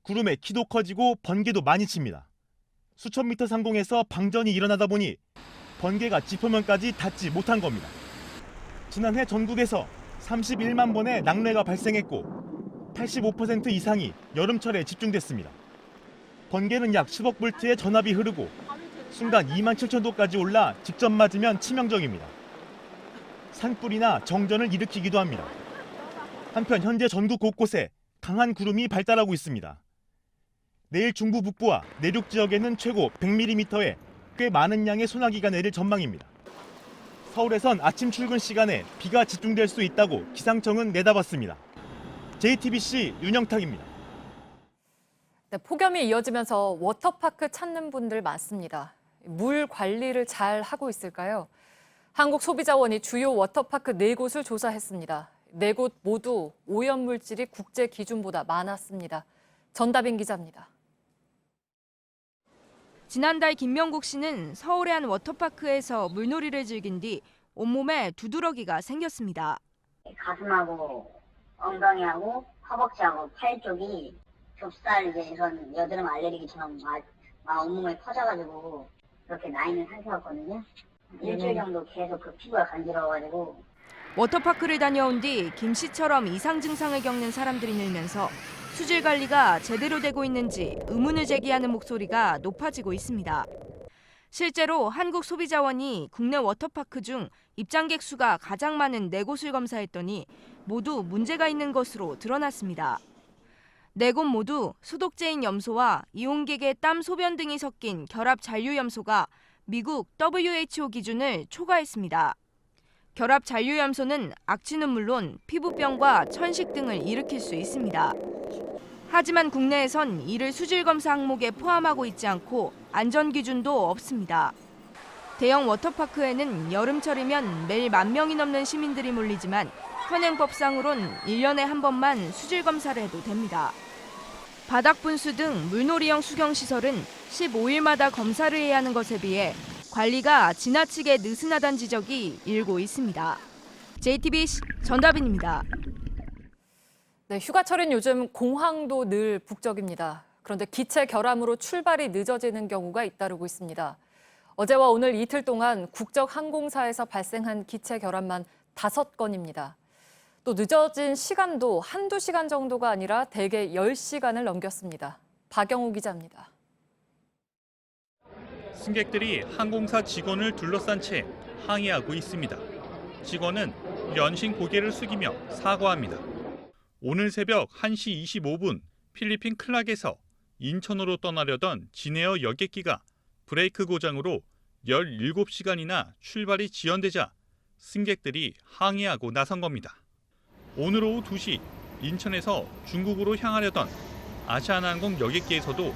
구름의 키도 커지고 번개도 많이 칩니다. 수천 미터 상공에서 방전이 일어나다 보니 번개가 지표면까지 닿지 못한 겁니다. 지난해 전국에서 31만 번의 낙뢰가 발생했고 85% 이상이 여름철에 집중됐습니다. 번개는 약 10억 볼트의 전압이 흐르고 순간 2만 7천 도까지 올라 직접 맞으면 치명적입니다. 산불이나 정전을 일으키기도 합니다. 한편 현재 전국 곳곳에 강한 구름이 발달하고 있습니다. 내일 중부 북부와 내륙 지역에는 최고 100mm의 꽤 많은 양의 소나기가 내릴 전망입니다. 서울에선 아침 출근 시간에 비가 집중될 수 있다고 기상청은 내다봤습니다. JTBC 윤영탁입니다. 네, 폭염이 이어지면서 워터파크 찾는 분들 많습니다. 물 관리를 잘 하고 있을까요? 한국소비자원이 주요 워터파크 4곳을 조사했습니다. 4곳 모두 오염물질이 국제 기준보다 많았습니다. 전다빈 기자입니다. 지난달 김명국 씨는 서울의 한 워터파크에서 물놀이를 즐긴 뒤 온몸에 두드러기가 생겼습니다. 가슴하고 엉덩이하고 허벅지하고 팔 쪽이 좁쌀에선 여드름 알레르기처럼 막 온몸에 퍼져가지고 그렇게 나 있는 상태였거든요. 일주일 정도 계속 그 피부가 간지러워가지고. 워터파크를 다녀온 뒤 김 씨처럼 이상 증상을 겪는 사람들이 늘면서 수질 관리가 제대로 되고 있는지 의문을 제기하는 목소리가 높아지고 있습니다. 실제로 한국소비자원이 국내 워터파크 중 입장객 수가 가장 많은 4곳을 검사했더니 모두 문제가 있는 것으로 드러났습니다. 4곳 모두 소독제인 염소와 이용객의 땀, 소변 등이 섞인 결합 잔류 염소가 미국 WHO 기준을 초과했습니다. 결합 잔류 염소는 악취는 물론 피부병과 천식 등을 일으킬 수 있습니다. 하지만 국내에선 이를 수질 검사 항목에 포함하고 있지 않고 안전 기준도 없습니다. 대형 워터파크에는 여름철이면 매일 10,000명이 넘는 시민들이 몰리지만 현행법상으론 1년에 한 번만 수질 검사를 해도 됩니다. 바닥 분수 등 물놀이형 수경시설은 15일마다 검사를 해야 하는 것에 비해 관리가 지나치게 느슨하다는 지적이 일고 있습니다. JTBC 전다빈입니다. 네, 휴가철인 요즘 공항도 늘 북적입니다. 그런데 기체 결함으로 출발이 늦어지는 경우가 잇따르고 있습니다. 어제와 오늘 이틀 동안 국적항공사에서 발생한 기체 결함만 5건입니다. 또 늦어진 시간도 한두 시간 정도가 아니라 대개 10시간을 넘겼습니다. 박영우 기자입니다. 승객들이 항공사 직원을 둘러싼 채 항의하고 있습니다. 직원은 연신 고개를 숙이며 사과합니다. 오늘 새벽 1시 25분 필리핀 클락에서 인천으로 떠나려던 진에어 여객기가 브레이크 고장으로 17시간이나 출발이 지연되자 승객들이 항의하고 나선 겁니다. 오늘 오후 2시 인천에서 중국으로 향하려던 아시아나항공 여객기에서도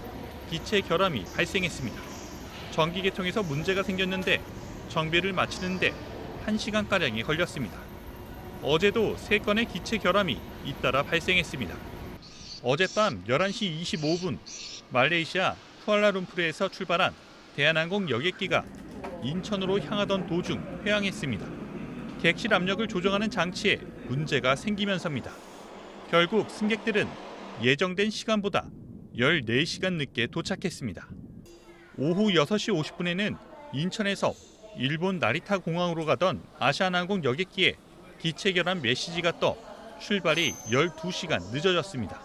기체 결함이 발생했습니다. 전기 계통에서 문제가 생겼는데 정비를 마치는데 1시간가량이 걸렸습니다. 어제도 3건의 기체 결함이 잇따라 발생했습니다. 어젯밤 11시 25분 말레이시아 쿠알라룸푸르에서 출발한 대한항공 여객기가 인천으로 향하던 도중 회항했습니다. 객실 압력을 조정하는 장치에 문제가 생기면서입니다. 결국 승객들은 예정된 시간보다 14시간 늦게 도착했습니다. 오후 6시 50분에는 인천에서 일본 나리타 공항으로 가던 아시아나항공 여객기에 기체 결함 메시지가 떠 출발이 12시간 늦어졌습니다.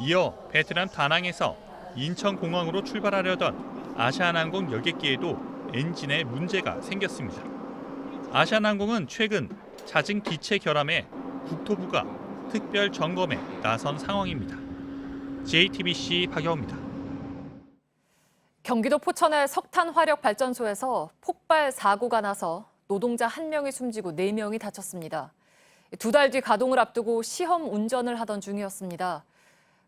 이어 베트남 다낭에서 인천공항으로 출발하려던 아시아나항공 여객기에도 엔진에 문제가 생겼습니다. 아시아나항공은 최근 잦은 기체 결함에 국토부가 특별 점검에 나선 상황입니다. JTBC 박영우입니다. 경기도 포천의 석탄 화력 발전소에서 폭발 사고가 나서 노동자 1명이 숨지고 4명이 다쳤습니다. 2달 뒤 가동을 앞두고 시험 운전을 하던 중이었습니다.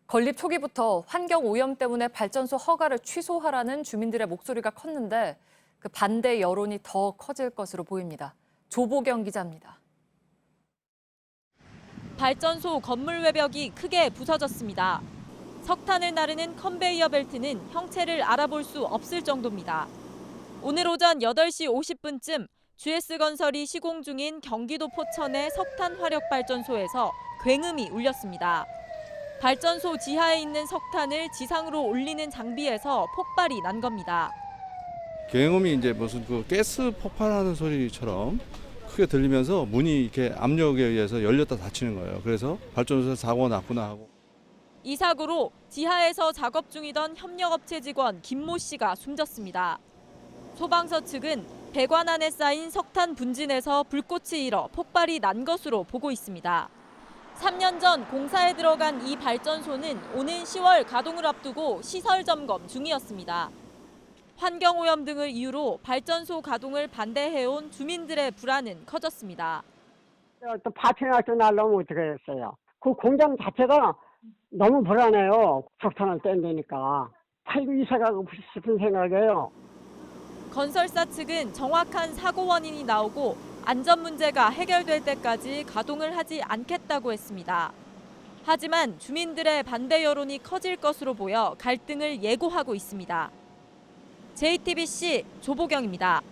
건립 초기부터 환경 오염 때문에 발전소 허가를 취소하라는 주민들의 목소리가 컸는데 그 반대 여론이 더 커질 것으로 보입니다. 조보경 기자입니다. 발전소 건물 외벽이 크게 부서졌습니다. 석탄을 나르는 컨베이어 벨트는 형체를 알아볼 수 없을 정도입니다. 오늘 오전 8시 50분쯤 GS건설이 시공 중인 경기도 포천의 석탄 화력 발전소에서 굉음이 울렸습니다. 발전소 지하에 있는 석탄을 지상으로 올리는 장비에서 폭발이 난 겁니다. 굉음이 이제 무슨 그 가스 폭발하는 소리처럼 크게 들리면서 문이 이렇게 압력에 의해서 열렸다 닫히는 거예요. 그래서 발전소에서 사고가 났구나 하고. 이 사고로 지하에서 작업 중이던 협력업체 직원 김모 씨가 숨졌습니다. 소방서 측은 배관 안에 쌓인 석탄 분진에서 불꽃이 일어 폭발이 난 것으로 보고 있습니다. 3년 전 공사에 들어간 이 발전소는 오는 10월 가동을 앞두고 시설 점검 중이었습니다. 환경오염 등을 이유로 발전소 가동을 반대해온 주민들의 불안은 커졌습니다. 또 파편학교 날라오면 어떻게 했어요? 그 공장 자체가 너무 불안해요. 석탄을 뗀다니까. 팔고 이사 가고 싶은 생각이에요. 건설사 측은 정확한 사고 원인이 나오고 안전 문제가 해결될 때까지 가동을 하지 않겠다고 했습니다. 하지만 주민들의 반대 여론이 커질 것으로 보여 갈등을 예고하고 있습니다. JTBC 조보경입니다.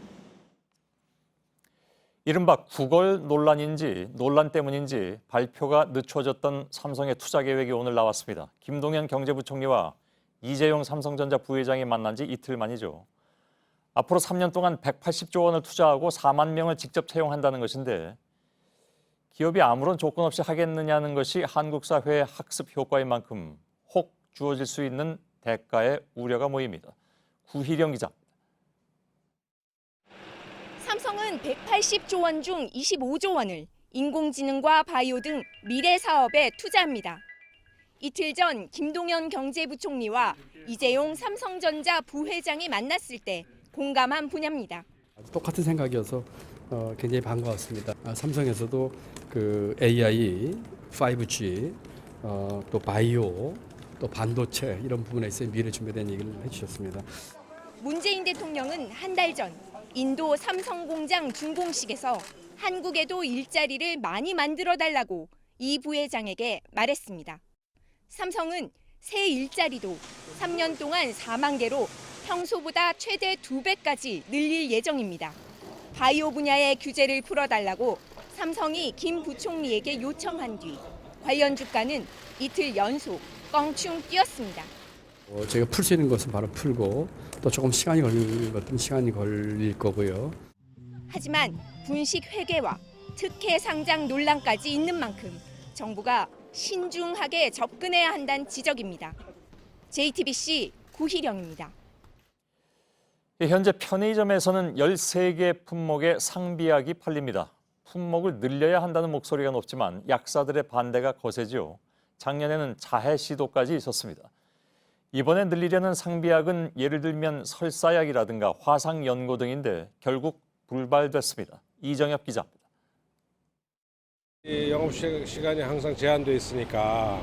이른바 구걸 논란 때문인지 발표가 늦춰졌던 삼성의 투자 계획이 오늘 나왔습니다. 김동연 경제부총리와 이재용 삼성전자 부회장이 만난 지 이틀 만이죠. 앞으로 3년 동안 180조 원을 투자하고 4만 명을 직접 채용한다는 것인데 기업이 아무런 조건 없이 하겠느냐는 것이 한국 사회의 학습 효과인 만큼 혹 주어질 수 있는 대가의 우려가 모입니다. 구희령 기자. 삼성은 180조 원 중 25조 원을 인공지능과 바이오 등 미래 사업에 투자합니다. 이틀 전 김동연 경제부총리와 이재용 삼성전자 부회장이 만났을 때 공감한 분야입니다. 똑같은 생각이어서 굉장히 반가웠습니다. 삼성에서도 그 AI, 5G, 또 바이오, 또 반도체 이런 부분에 있어 미래 준비된 얘기를 해주셨습니다. 문재인 대통령은 한 달 전 인도 삼성 공장 준공식에서 한국에도 일자리를 많이 만들어 달라고 이 부회장에게 말했습니다. 삼성은 새 일자리도 3년 동안 4만 개로 평소보다 최대 2배까지 늘릴 예정입니다. 바이오 분야의 규제를 풀어달라고 삼성이 김 부총리에게 요청한 뒤 관련 주가는 이틀 연속 껑충 뛰었습니다. 저희가 풀 수 있는 것은 바로 풀고 또 조금 시간이 걸리는 것들은 시간이 걸릴 거고요. 하지만 분식 회계와 특혜 상장 논란까지 있는 만큼 정부가 신중하게 접근해야 한다는 지적입니다. JTBC 구희령입니다. 현재 편의점에서는 13개 품목의 상비약이 팔립니다. 품목을 늘려야 한다는 목소리가 높지만 약사들의 반대가 거세지요. 작년에는 자해 시도까지 있었습니다. 이번에 늘리려는 상비약은 예를 들면 설사약이라든가 화상연고 등인데 결국 불발됐습니다. 이정엽 기자입니다. 영업시간이 항상 제한되어 있으니까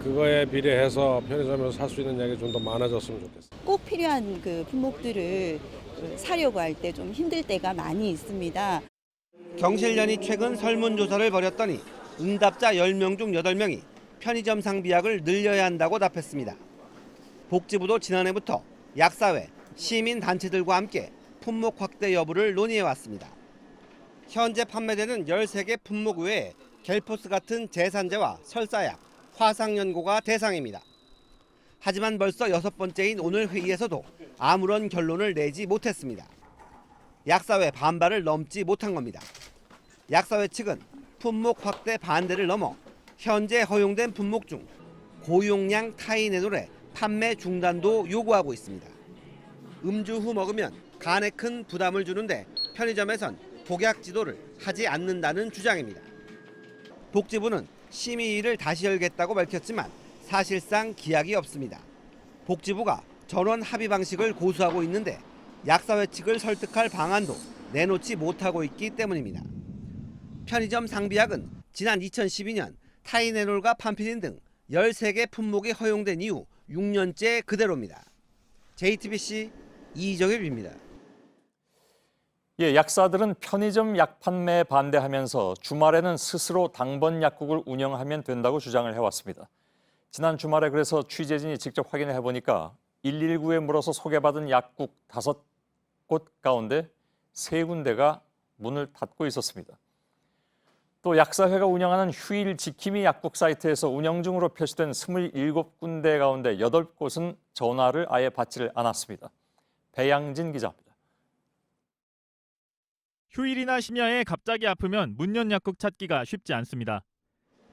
그거에 비례해서 편의점에서 살 수 있는 양이 좀 더 많아졌으면 좋겠어요. 꼭 필요한 그 품목들을 사려고 할 때 좀 힘들 때가 많이 있습니다. 경실련이 최근 설문조사를 벌였더니 응답자 10명 중 8명이 편의점 상비약을 늘려야 한다고 답했습니다. 복지부도 지난해부터 약사회, 시민단체들과 함께 품목 확대 여부를 논의해왔습니다. 현재 판매되는 13개 품목 외에 겔포스 같은 제산제와 설사약, 화상연고가 대상입니다. 하지만 벌써 6번째인 오늘 회의에서도 아무런 결론을 내지 못했습니다. 약사회 반발을 넘지 못한 겁니다. 약사회 측은 품목 확대 반대를 넘어 현재 허용된 품목 중 고용량 타이네놀의 판매 중단도 요구하고 있습니다. 음주 후 먹으면 간에 큰 부담을 주는데 편의점에선 복약 지도를 하지 않는다는 주장입니다. 복지부는 심의위를 다시 열겠다고 밝혔지만 사실상 기약이 없습니다. 복지부가 전원 합의 방식을 고수하고 있는데 약사회 측을 설득할 방안도 내놓지 못하고 있기 때문입니다. 편의점 상비약은 지난 2012년 타이네놀과 판피린 등 13개 품목이 허용된 이후 6년째 그대로입니다. JTBC 이정엽입니다. 약사들은 편의점 약 판매에 반대하면서 주말에는 스스로 당번 약국을 운영하면 된다고 주장을 해왔습니다. 지난 주말에 그래서 취재진이 직접 확인해 보니까 119에 물어서 소개받은 약국 5곳 가운데 3군데가 문을 닫고 있었습니다. 또 약사회가 운영하는 휴일 지킴이 약국 사이트에서 운영 중으로 표시된 27군데 가운데 8곳은 전화를 아예 받지를 않았습니다. 배양진 기자입니다. 휴일이나 심야에 갑자기 아프면 문 연 약국 찾기가 쉽지 않습니다.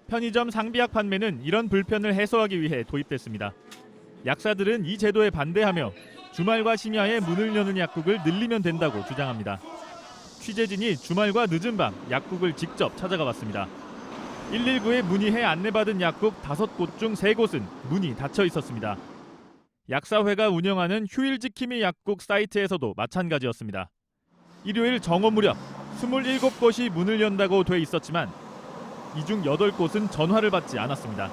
편의점 상비약 판매는 이런 불편을 해소하기 위해 도입됐습니다. 약사들은 이 제도에 반대하며 주말과 심야에 문을 여는 약국을 늘리면 된다고 주장합니다. 취재진이 주말과 늦은 밤 약국을 직접 찾아가 봤습니다. 119에 문의해 안내받은 약국 5곳 중 3곳은 문이 닫혀 있었습니다. 약사회가 운영하는 휴일 지킴이 약국 사이트에서도 마찬가지였습니다. 일요일 정오 무렵 27곳이 문을 연다고 돼 있었지만 이 중 8곳은 전화를 받지 않았습니다.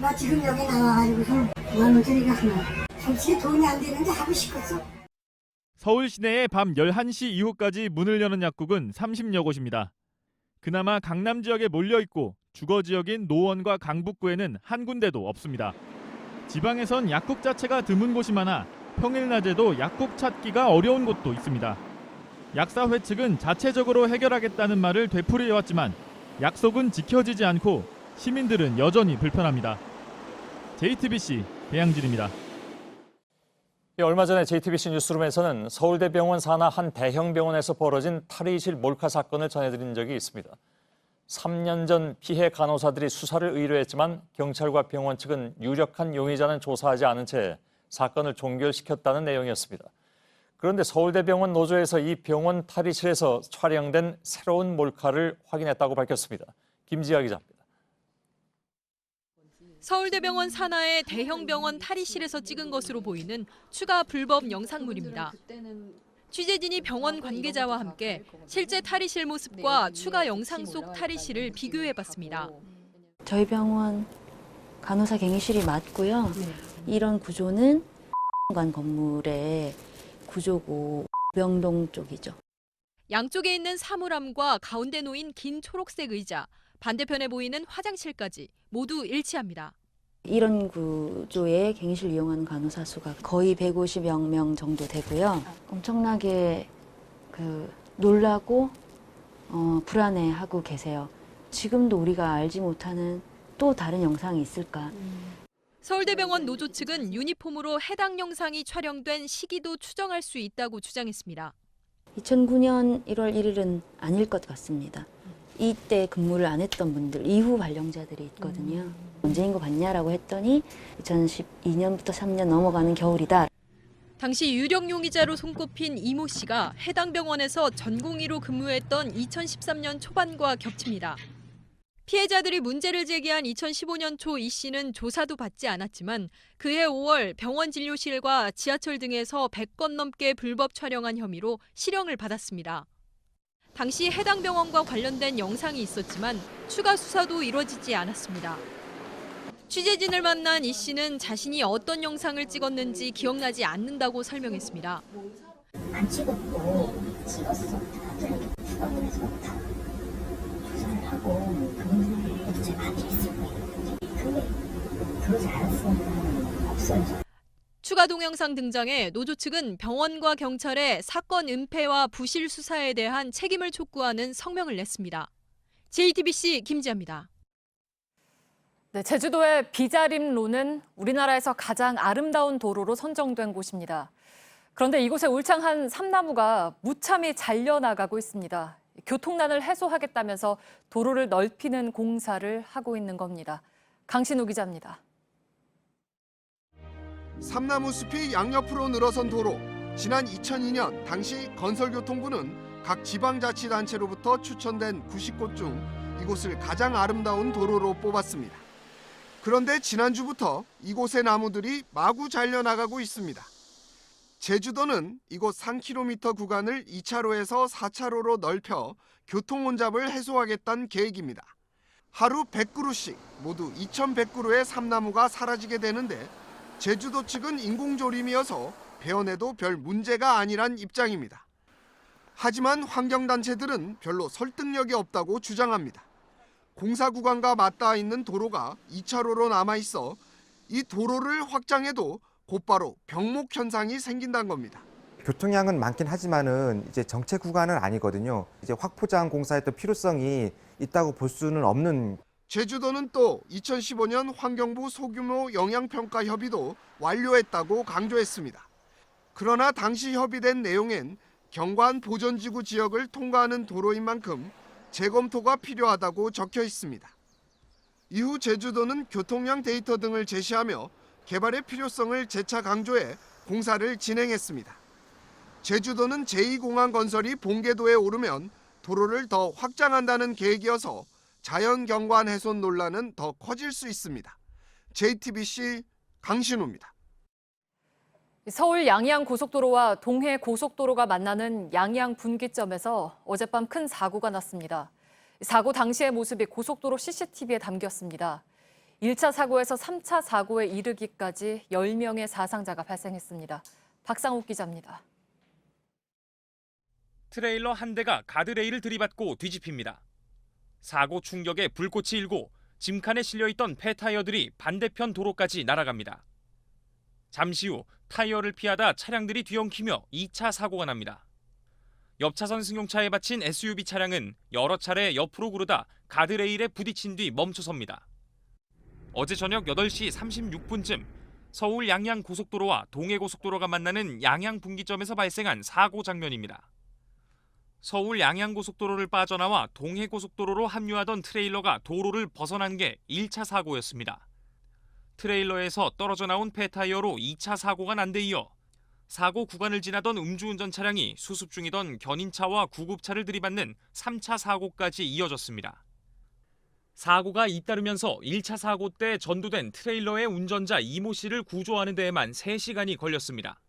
나 지금 여기 나와가지고서 뭐하는지가 하나. 솔직히 돈이 안 되는데 하고 싶었어. 서울 시내에 밤 11시 이후까지 문을 여는 약국은 30여 곳입니다. 그나마 강남 지역에 몰려있고 주거 지역인 노원과 강북구에는 한 군데도 없습니다. 지방에선 약국 자체가 드문 곳이 많아 평일 낮에도 약국 찾기가 어려운 곳도 있습니다. 약사회 측은 자체적으로 해결하겠다는 말을 되풀이해왔지만 약속은 지켜지지 않고 시민들은 여전히 불편합니다. JTBC 배양진입니다. 얼마 전에 JTBC 뉴스룸에서는 서울대병원 산하 한 대형 병원에서 벌어진 탈의실 몰카 사건을 전해드린 적이 있습니다. 3년 전 피해 간호사들이 수사를 의뢰했지만 경찰과 병원 측은 유력한 용의자는 조사하지 않은 채 사건을 종결시켰다는 내용이었습니다. 그런데 서울대병원 노조에서 이 병원 탈의실에서 촬영된 새로운 몰카를 확인했다고 밝혔습니다. 김지아 기자입니다. 서울대병원 산하의 대형 병원 탈의실에서 찍은 것으로 보이는 추가 불법 영상물입니다. 취재진이 병원 관계자와 함께 실제 탈의실 모습과 추가 영상 속 탈의실을 비교해봤습니다. 저희 병원 간호사 갱의실이 맞고요. 이런 구조는 관 건물의 구조고 병동 쪽이죠. 양쪽에 있는 사물함과 가운데 놓인 긴 초록색 의자, 반대편에 보이는 화장실까지 모두 일치합니다. 이런 구조의 갱의실 이용하는 간호사 수가 거의 150여 명 정도 되고요. 엄청나게 놀라고 불안해하고 계세요. 지금도 우리가 알지 못하는 또 다른 영상이 있을까? 서울대병원 노조 측은 유니폼으로 해당 영상이 촬영된 시기도 추정할 수 있다고 주장했습니다. 2009년 1월 1일은 아닐 것 같습니다. 이때 근무를 안 했던 분들, 이후 발령자들이 있거든요. 언제인 거 봤냐라고 했더니 2012년부터 3년 넘어가는 겨울이다. 당시 유력 용의자로 손꼽힌 이모 씨가 해당 병원에서 전공의로 근무했던 2013년 초반과 겹칩니다. 피해자들이 문제를 제기한 2015년 초 이 씨는 조사도 받지 않았지만 그해 5월 병원 진료실과 지하철 등에서 100건 넘게 불법 촬영한 혐의로 실형을 받았습니다. 당시 해당 병원과 관련된 영상이 있었지만 추가 수사도 이루어지지 않았습니다. 취재진을 만난 이 씨는 자신이 어떤 영상을 찍었는지 기억나지 않는다고 설명했습니다. 안 찍었고 찍었어. 그래서 조사를 하고 그분들도 제가 안 했어요. 근데 그러지 않았으면 없어요. 추가 동영상 등장에 노조 측은 병원과 경찰에 사건 은폐와 부실 수사에 대한 책임을 촉구하는 성명을 냈습니다. JTBC 김지아입니다. 네, 제주도의 비자림로는 우리나라에서 가장 아름다운 도로로 선정된 곳입니다. 그런데 이곳에 울창한 삼나무가 무참히 잘려나가고 있습니다. 교통난을 해소하겠다면서 도로를 넓히는 공사를 하고 있는 겁니다. 강신우 기자입니다. 삼나무 숲이 양옆으로 늘어선 도로. 지난 2002년 당시 건설교통부는 각 지방자치단체로부터 추천된 90곳 중 이곳을 가장 아름다운 도로로 뽑았습니다. 그런데 지난주부터 이곳의 나무들이 마구 잘려나가고 있습니다. 제주도는 이곳 3km 구간을 2차로에서 4차로로 넓혀 교통 혼잡을 해소하겠다는 계획입니다. 하루 100그루씩 모두 2,100그루의 삼나무가 사라지게 되는데 제주도 측은 인공조림이어서 베어내도 별 문제가 아니란 입장입니다. 하지만 환경단체들은 별로 설득력이 없다고 주장합니다. 공사 구간과 맞닿아 있는 도로가 2차로로 남아있어 이 도로를 확장해도 곧바로 병목 현상이 생긴다는 겁니다. 교통량은 많긴 하지만은 이제 정체 구간은 아니거든요. 이제 확포장 공사했던 필요성이 있다고 볼 수는 없는. 제주도는 또 2015년 환경부 소규모 영향평가 협의도 완료했다고 강조했습니다. 그러나 당시 협의된 내용엔 경관 보전지구 지역을 통과하는 도로인 만큼 재검토가 필요하다고 적혀 있습니다. 이후 제주도는 교통량 데이터 등을 제시하며 개발의 필요성을 재차 강조해 공사를 진행했습니다. 제주도는 제2공항 건설이 본궤도에 오르면 도로를 더 확장한다는 계획이어서 자연경관 훼손 논란은 더 커질 수 있습니다. JTBC 강신우입니다. 서울 양양 고속도로와 동해 고속도로가 만나는 양양 분기점에서 어젯밤 큰 사고가 났습니다. 사고 당시의 모습이 고속도로 CCTV에 담겼습니다. 1차 사고에서 3차 사고에 이르기까지 10명의 사상자가 발생했습니다. 박상욱 기자입니다. 트레일러 한 대가 가드레일을 들이받고 뒤집힙니다. 사고 충격에 불꽃이 일고 짐칸에 실려있던 폐타이어들이 반대편 도로까지 날아갑니다. 잠시 후 타이어를 피하다 차량들이 뒤엉키며 2차 사고가 납니다. 옆차선 승용차에 받친 SUV 차량은 여러 차례 옆으로 구르다 가드레일에 부딪힌 뒤 멈춰섭니다. 어제 저녁 8시 36분쯤 서울 양양 고속도로와 동해 고속도로가 만나는 양양 분기점에서 발생한 사고 장면입니다. 서울 양양 고속도로를 빠져나와 동해 고속도로로 합류하던 트레일러가 도로를 벗어난 게 1차 사고였습니다. 트레일러에서 떨어져 나온 폐타이어로 2차 사고가 난 데 이어 사고 구간을 지나던 음주운전 차량이 수습 중이던 견인차와 구급차를 들이받는 3차 사고까지 이어졌습니다. 사고가 잇따르면서 1차 사고 때 전도된 트레일러의 운전자 이모 씨를 구조하는 데에만 3시간이 걸렸습니다.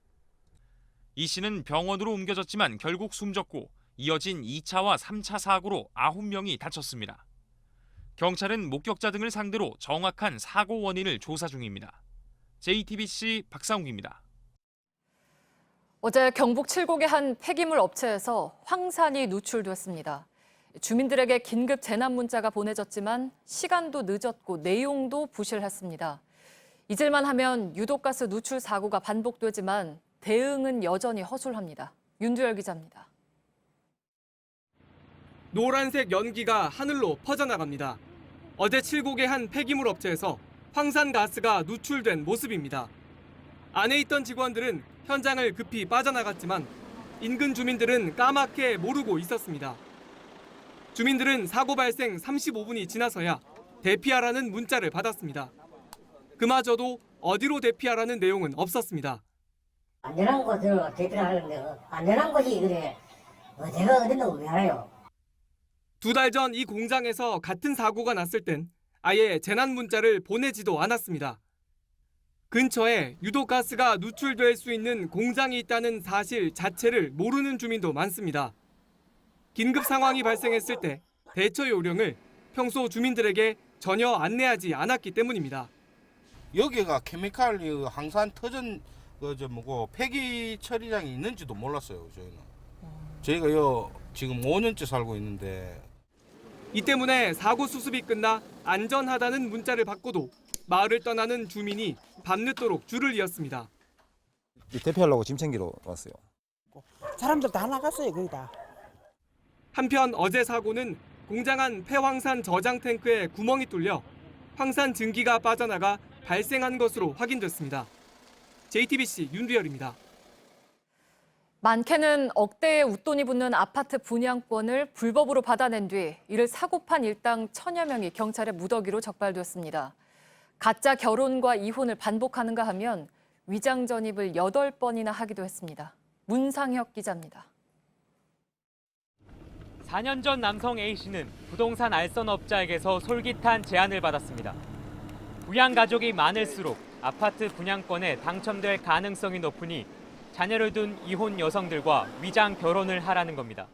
이 씨는 병원으로 옮겨졌지만 결국 숨졌고 이어진 2차와 3차 사고로 9명이 다쳤습니다. 경찰은 목격자 등을 상대로 정확한 사고 원인을 조사 중입니다. JTBC 박상욱입니다. 어제 경북 칠곡의 한 폐기물 업체에서 황산이 누출됐습니다. 주민들에게 긴급 재난 문자가 보내졌지만 시간도 늦었고 내용도 부실했습니다. 잊을만 하면 유독가스 누출 사고가 반복되지만 대응은 여전히 허술합니다. 윤두열 기자입니다. 노란색 연기가 하늘로 퍼져나갑니다. 어제 칠곡의 한 폐기물 업체에서 황산가스가 누출된 모습입니다. 안에 있던 직원들은 현장을 급히 빠져나갔지만 인근 주민들은 까맣게 모르고 있었습니다. 주민들은 사고 발생 35분이 지나서야 대피하라는 문자를 받았습니다. 그마저도 어디로 대피하라는 내용은 없었습니다. 안전한 곳으로 대피하는데 안전한 곳이 그래. 제가 어딘지 왜 알아요? 2달 전 이 공장에서 같은 사고가 났을 땐 아예 재난 문자를 보내지도 않았습니다. 근처에 유독가스가 누출될 수 있는 공장이 있다는 사실 자체를 모르는 주민도 많습니다. 긴급 상황이 발생했을 때 대처 요령을 평소 주민들에게 전혀 안내하지 않았기 때문입니다. 여기가 케미칼 황산 터전 폐기 처리장이 있는지도 몰랐어요. 저희가 지금 5년째 살고 있는데. 이 때문에 사고 수습이 끝나 안전하다는 문자를 받고도 마을을 떠나는 주민이 밤늦도록 줄을 이었습니다. 대피하려고 짐 챙기러 왔어요. 사람들 다 나갔어요, 거의 다. 한편 어제 사고는 공장 안 폐황산 저장 탱크에 구멍이 뚫려 황산 증기가 빠져나가 발생한 것으로 확인됐습니다. JTBC 윤두열입니다. 많게는 억대의 웃돈이 붙는 아파트 분양권을 불법으로 받아낸 뒤 이를 사고판 일당 1000여 명이 경찰의 무더기로 적발됐습니다. 가짜 결혼과 이혼을 반복하는가 하면 위장 전입을 8번이나 하기도 했습니다. 문상혁 기자입니다. 4년 전 남성 A씨는 부동산 알선업자에게서 솔깃한 제안을 받았습니다. 부양 가족이 많을수록 아파트 분양권에 당첨될 가능성이 높으니 자녀를 둔 이혼 여성들과 위장 결혼을 하라는 겁니다.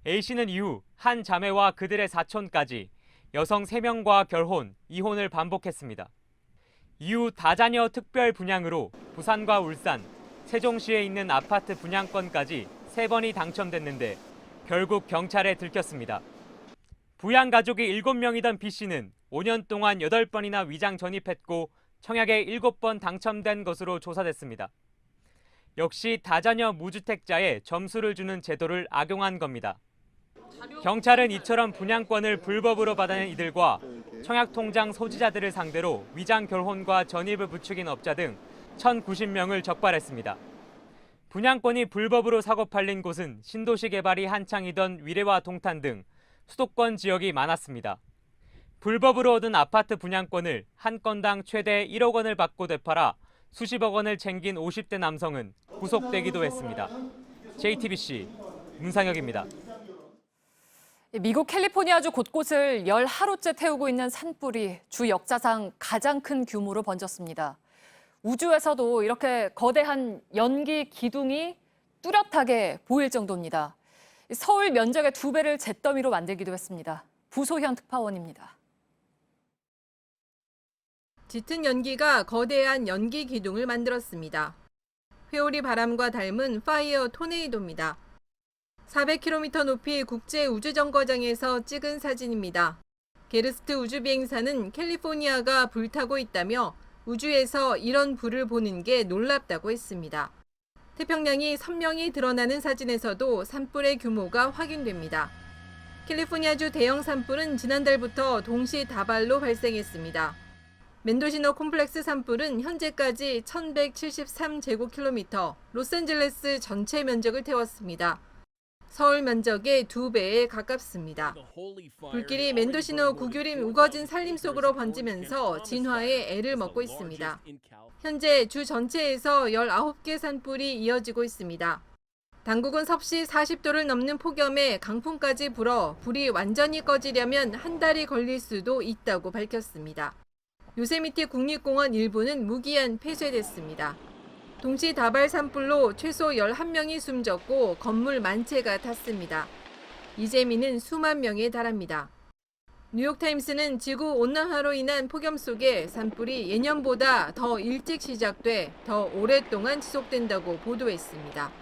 A씨는 이후 한 자매와 그들의 사촌까지 여성 3명과 결혼, 이혼을 반복했습니다. 이후 다자녀 특별 분양으로 부산과 울산, 세종시에 있는 아파트 분양권까지 3번이 당첨됐는데 결국 경찰에 들켰습니다. 부양 가족이 7명이던 B씨는 5년 동안 8번이나 위장 전입했고 청약에 7번 당첨된 것으로 조사됐습니다. 역시 다자녀 무주택자에 점수를 주는 제도를 악용한 겁니다. 경찰은 이처럼 분양권을 불법으로 받아낸 이들과 청약통장 소지자들을 상대로 위장 결혼과 전입을 부추긴 업자 등 1,090명을 적발했습니다. 분양권이 불법으로 사고 팔린 곳은 신도시 개발이 한창이던 위례와 동탄 등 수도권 지역이 많았습니다. 불법으로 얻은 아파트 분양권을 한 건당 최대 1억 원을 받고 되팔아 수십억 원을 챙긴 50대 남성은 구속되기도 했습니다. JTBC 문상혁입니다. 미국 캘리포니아주 곳곳을 열 하루째 태우고 있는 산불이 주 역사상 가장 큰 규모로 번졌습니다. 우주에서도 이렇게 거대한 연기 기둥이 뚜렷하게 보일 정도입니다. 서울 면적의 2배를 잿더미로 만들기도 했습니다. 부소현 특파원입니다. 짙은 연기가 거대한 연기 기둥을 만들었습니다. 회오리 바람과 닮은 파이어 토네이도입니다. 400km 높이 국제우주정거장에서 찍은 사진입니다. 게르스트 우주비행사는 캘리포니아가 불타고 있다며 우주에서 이런 불을 보는 게 놀랍다고 했습니다. 태평양이 선명히 드러나는 사진에서도 산불의 규모가 확인됩니다. 캘리포니아주 대형 산불은 지난달부터 동시다발로 발생했습니다. 멘도시노 콤플렉스 산불은 현재까지 1173제곱킬로미터, 로스앤젤레스 전체 면적을 태웠습니다. 서울 면적의 2배에 가깝습니다. 불길이 멘도시노 구규림 우거진 산림 속으로 번지면서 진화에 애를 먹고 있습니다. 현재 주 전체에서 19개 산불이 이어지고 있습니다. 당국은 섭씨 40도를 넘는 폭염에 강풍까지 불어 불이 완전히 꺼지려면 한 달이 걸릴 수도 있다고 밝혔습니다. 요세미티 국립공원 일부는 무기한 폐쇄됐습니다. 동시다발 산불로 최소 11명이 숨졌고 건물 만 채가 탔습니다. 이재민은 수만 명에 달합니다. 뉴욕타임스는 지구온난화로 인한 폭염 속에 산불이 예년보다 더 일찍 시작돼 더 오랫동안 지속된다고 보도했습니다.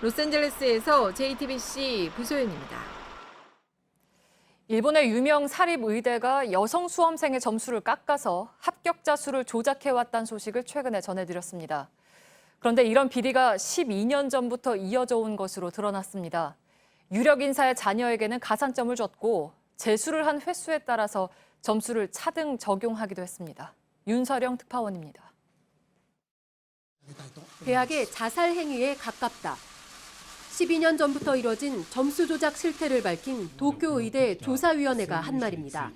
로스앤젤레스에서 JTBC 부소연입니다. 일본의 유명 사립의대가 여성 수험생의 점수를 깎아서 합격자 수를 조작해왔다는 소식을 최근에 전해드렸습니다. 그런데 이런 비리가 12년 전부터 이어져 온 것으로 드러났습니다. 유력 인사의 자녀에게는 가산점을 줬고 재수를 한 횟수에 따라서 점수를 차등 적용하기도 했습니다. 윤서령 특파원입니다. 대학의 자살 행위에 가깝다. 12년 전부터 이뤄진 점수 조작 실태를 밝힌 도쿄의대 조사위원회가 한 말입니다.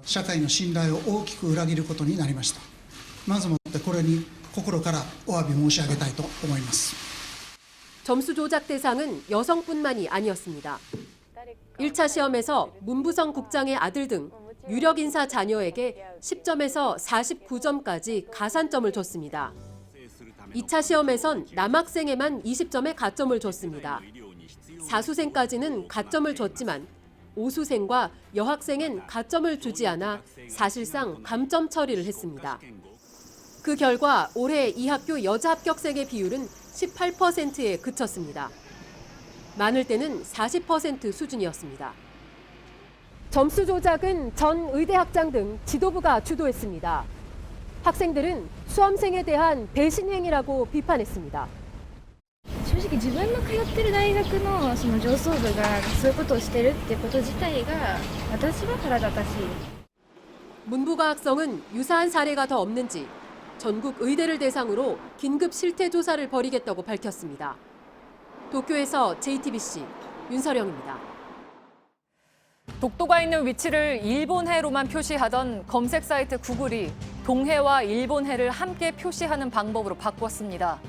社会の信頼を大きく裏切ることになりました。まずもってこれに心からお詫び申し上げたいと思います。 점수 조작 대상은 여성뿐만이 아니었습니다. 1차 시험에서 문부성 국장의 아들 등 유력 인사 자녀에게 10점에서 49점까지 가산점을 줬습니다. 2차 시험에선 남학생에만 20점의 가점을 줬습니다. 사수생까지는 가점을 줬지만 오수생과 여학생엔 가점을 주지 않아 사실상 감점 처리를 했습니다. 그 결과 올해 이 학교 여자 합격생의 비율은 18%에 그쳤습니다. 많을 때는 40% 수준이었습니다. 점수 조작은 전 의대 학장 등 지도부가 주도했습니다. 학생들은 수험생에 대한 배신 행위라고 비판했습니다. 正直自分の通ってる大学のその上層部がそういうことをしてるってこと自体が私は腹立たしい。 문부과학성은 유사한 사례가 더 없는지 전국 의대를 대상으로 긴급 실태 조사를 벌이겠다고 밝혔습니다. 도쿄에서 JTBC 윤서령입니다. 독도가 있는 위치를 일본해로만 표시하던 검색 사이트 구글이 동해와 일본해를 함께 표시하는 방법으로 바꿨습니다.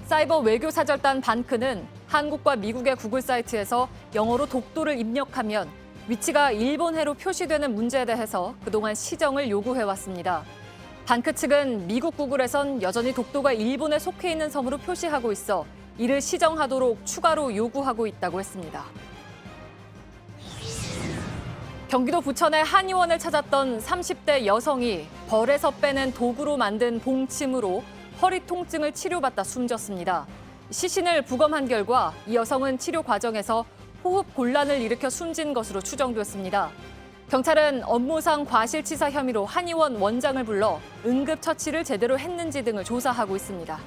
사이버 외교사절단 반크는 한국과 미국의 구글 사이트에서 영어로 독도를 입력하면 위치가 일본해로 표시되는 문제에 대해서 그동안 시정을 요구해왔습니다. 반크 측은 미국 구글에선 여전히 독도가 일본에 속해 있는 섬으로 표시하고 있어 이를 시정하도록 추가로 요구하고 있다고 했습니다. 경기도 부천의 한의원을 찾았던 30대 여성이 벌에서 빼낸 도구로 만든 봉침으로 허리 통증을 치료받다 숨졌습니다. 시신을 부검한 결과 이 여성은 치료 과정에서 호흡 곤란을 일으켜 숨진 것으로 추정됐습니다. 경찰은 업무상 과실치사 혐의로 한의원 원장을 불러 응급처치를 제대로 했는지 등을 조사하고 있습니다.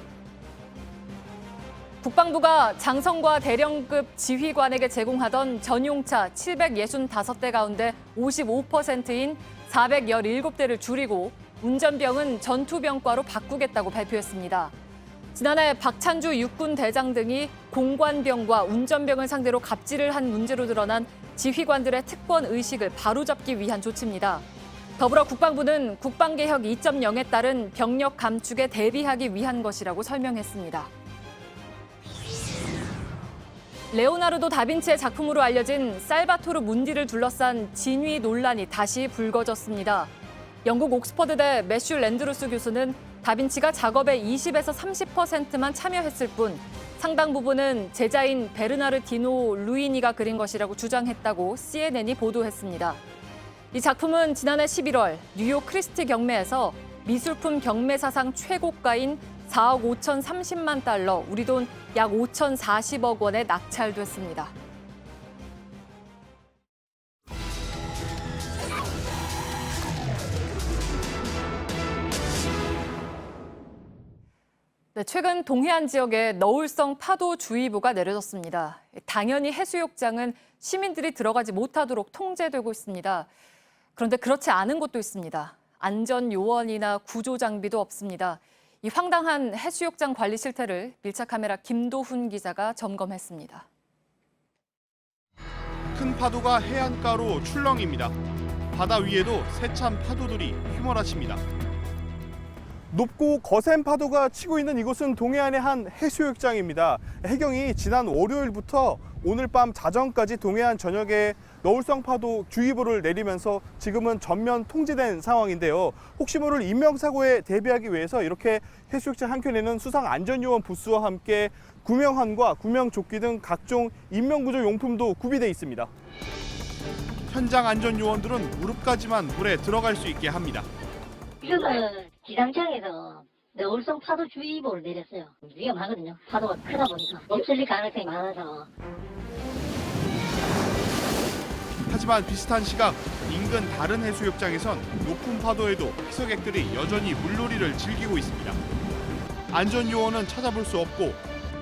국방부가 장성과 대령급 지휘관에게 제공하던 전용차 765대 가운데 55%인 417대를 줄이고 운전병은 전투병과로 바꾸겠다고 발표했습니다. 지난해 박찬주 육군 대장 등이 공관병과 운전병을 상대로 갑질을 한 문제로 드러난 지휘관들의 특권 의식을 바로잡기 위한 조치입니다. 더불어 국방부는 국방개혁 2.0에 따른 병력 감축에 대비하기 위한 것이라고 설명했습니다. 레오나르도 다빈치의 작품으로 알려진 살바토르 문디를 둘러싼 진위 논란이 다시 불거졌습니다. 영국 옥스퍼드대 매슈 랜드루스 교수는 다빈치가 작업의 20에서 30%만 참여했을 뿐 상당 부분은 제자인 베르나르디노 루이니가 그린 것이라고 주장했다고 CNN이 보도했습니다. 이 작품은 지난해 11월 뉴욕 크리스티 경매에서 미술품 경매 사상 최고가인 4억 5,030만 달러, 우리 돈 약 5,040억 원에 낙찰됐습니다. 네, 최근 동해안 지역에 너울성 파도주의보가 내려졌습니다. 당연히 해수욕장은 시민들이 들어가지 못하도록 통제되고 있습니다. 그런데 그렇지 않은 곳도 있습니다. 안전 요원이나 구조 장비도 없습니다. 이 황당한 해수욕장 관리 실태를 밀착카메라 김도훈 기자가 점검했습니다. 큰 파도가 해안가로 출렁입니다. 바다 위에도 세찬 파도들이 휘몰아칩니다. 높고 거센 파도가 치고 있는 이곳은 동해안의 한 해수욕장입니다. 해경이 지난 월요일부터 오늘 밤 자정까지 동해안 전역에 너울성 파도 주의보를 내리면서 지금은 전면 통제된 상황인데요. 혹시 모를 인명사고에 대비하기 위해서 이렇게 해수욕장 한켠에는 수상안전요원 부스와 함께 구명함과 구명조끼 등 각종 인명구조 용품도 구비돼 있습니다. 현장 안전요원들은 무릎까지만 물에 들어갈 수 있게 합니다. 지금은 기상청에서 너울성 파도 주의보를 내렸어요. 위험하거든요. 파도가 크다 보니까 멈출릴 가능성이 많아서. 하지만 비슷한 시각 인근 다른 해수욕장에선 높은 파도에도 피서객들이 여전히 물놀이를 즐기고 있습니다. 안전요원은 찾아볼 수 없고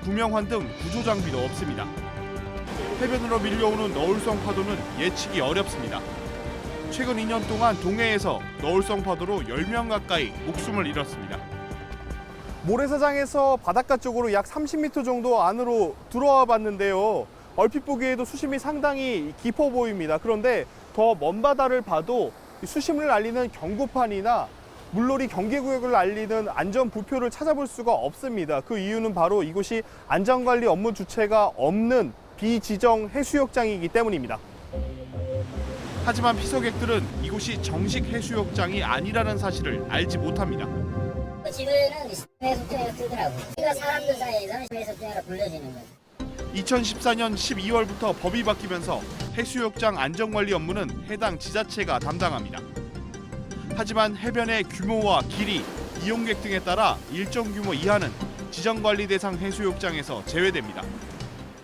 구명환 등 구조장비도 없습니다. 해변으로 밀려오는 너울성 파도는 예측이 어렵습니다. 최근 2년 동안 동해에서 너울성 파도로 10명 가까이 목숨을 잃었습니다. 모래사장에서 바닷가 쪽으로 약 30m 정도 안으로 들어와 봤는데요. 얼핏 보기에도 수심이 상당히 깊어 보입니다. 그런데 더 먼 바다를 봐도 수심을 알리는 경고판이나 물놀이 경계구역을 알리는 안전부표를 찾아볼 수가 없습니다. 그 이유는 바로 이곳이 안전관리 업무 주체가 없는 비지정 해수욕장이기 때문입니다. 하지만 피서객들은 이곳이 정식 해수욕장이 아니라는 사실을 알지 못합니다. 지도에는 해수욕장이라고 쓰더라고요. 우리가 사람들 사이에서는 해수욕장이라고 불려지는 거죠. 2014년 12월부터 법이 바뀌면서 해수욕장 안전관리 업무는 해당 지자체가 담당합니다. 하지만 해변의 규모와 길이, 이용객 등에 따라 일정 규모 이하는 지정관리 대상 해수욕장에서 제외됩니다.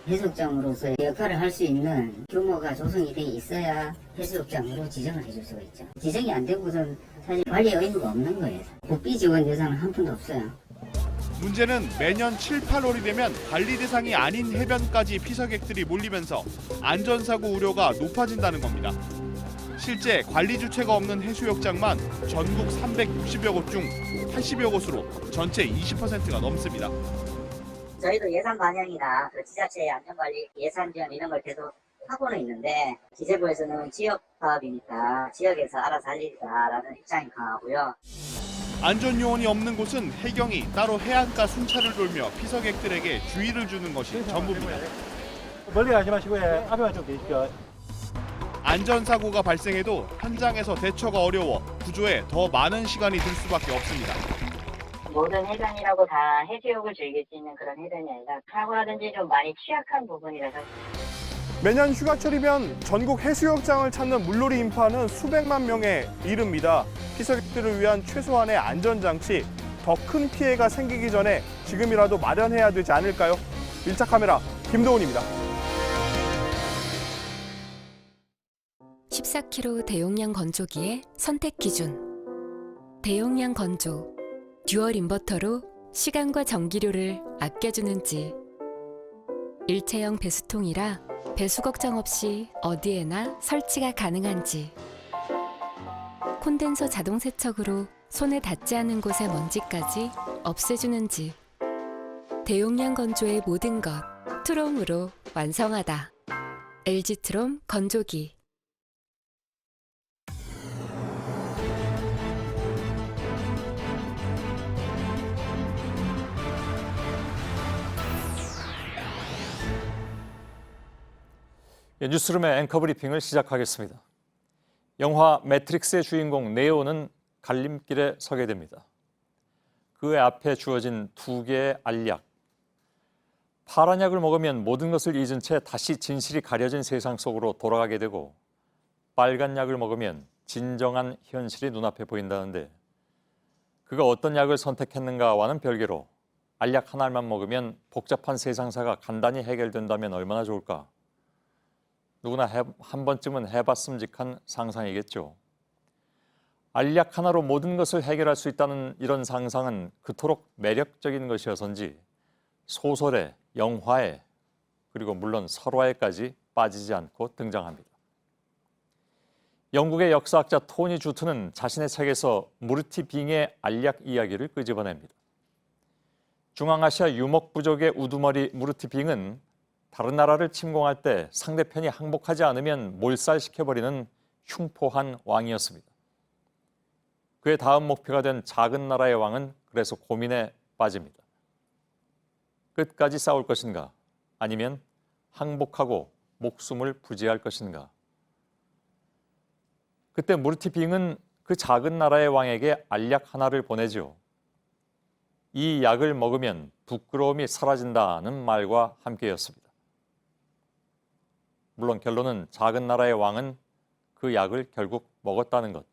해수욕장으로서 역할을 할 수 있는 규모가 조성이 돼 있어야 해수욕장으로 지정을 해줄 수가 있죠. 지정이 안 되고선 사실 관리 의무가 없는 거예요. 국비 지원 예산은 한 푼도 없어요. 문제는 매년 7, 8월이 되면 관리 대상이 아닌 해변까지 피서객들이 몰리면서 안전사고 우려가 높아진다는 겁니다. 실제 관리 주체가 없는 해수욕장만 전국 360여 곳 중 80여 곳으로 전체 20%가 넘습니다. 저희도 예산 반영이나 그 지자체의 안전관리 예산 지원 이런 걸 계속 하고는 있는데 기재부에서는 지역 파업이니까 지역에서 알아서 할 일이다라는 입장이 강하고요. 안전요원이 없는 곳은 해경이 따로 해안가 순찰을 돌며 피서객들에게 주의를 주는 것이 전부입니다. 멀리 가지 마시고 앞에만 좀 계십시오. 안전사고가 발생해도 현장에서 대처가 어려워 구조에 더 많은 시간이 들 수밖에 없습니다. 모든 해변이라고 다 해수욕을 즐길 수 있는 그런 해변이 아니라 사고라든지 좀 많이 취약한 부분이라서. 매년 휴가철이면 전국 해수욕장을 찾는 물놀이 인파는 수백만 명에 이릅니다. 피서객들을 위한 최소한의 안전장치, 더 큰 피해가 생기기 전에 지금이라도 마련해야 되지 않을까요? 밀착 카메라 김도훈입니다. 14kg 대용량 건조기의 선택 기준. 대용량 건조, 듀얼 인버터로 시간과 전기료를 아껴주는지. 일체형 배수통이라 배수 걱정 없이 어디에나 설치가 가능한지. 콘덴서 자동 세척으로 손에 닿지 않은 곳의 먼지까지 없애주는지. 대용량 건조의 모든 것 트롬으로 완성하다. LG 트롬 건조기. 뉴스룸의 앵커 브리핑을 시작하겠습니다. 영화 매트릭스의 주인공 네오는 갈림길에 서게 됩니다. 그의 앞에 주어진 두 개의 알약. 파란 약을 먹으면 모든 것을 잊은 채 다시 진실이 가려진 세상 속으로 돌아가게 되고, 빨간 약을 먹으면 진정한 현실이 눈앞에 보인다는데, 그가 어떤 약을 선택했는가와는 별개로 알약 하나만 먹으면 복잡한 세상사가 간단히 해결된다면 얼마나 좋을까? 누구나 한 번쯤은 해봤음직한 상상이겠죠. 알약 하나로 모든 것을 해결할 수 있다는 이런 상상은 그토록 매력적인 것이어서인지 소설에, 영화에, 그리고 물론 설화에까지 빠지지 않고 등장합니다. 영국의 역사학자 토니 주트는 자신의 책에서 무르티 빙의 알약 이야기를 끄집어냅니다. 중앙아시아 유목 부족의 우두머리 무르티 빙은 다른 나라를 침공할 때 상대편이 항복하지 않으면 몰살시켜버리는 흉포한 왕이었습니다. 그의 다음 목표가 된 작은 나라의 왕은 그래서 고민에 빠집니다. 끝까지 싸울 것인가? 아니면 항복하고 목숨을 부지할 것인가? 그때 무르티빙은 그 작은 나라의 왕에게 알약 하나를 보내죠. 이 약을 먹으면 부끄러움이 사라진다는 말과 함께였습니다. 물론 결론은 작은 나라의 왕은 그 약을 결국 먹었다는 것.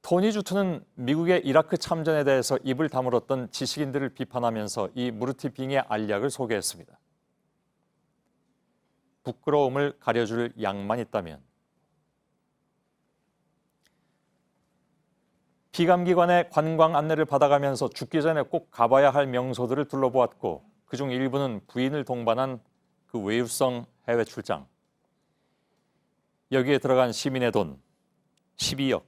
토니 주트는 미국의 이라크 참전에 대해서 입을 다물었던 지식인들을 비판하면서 이 무르티빙의 알약을 소개했습니다. 부끄러움을 가려줄 약만 있다면. 피감기관의 관광 안내를 받아가면서 죽기 전에 꼭 가봐야 할 명소들을 둘러보았고 그중 일부는 부인을 동반한 그 외유성 해외 출장. 여기에 들어간 시민의 돈 12억.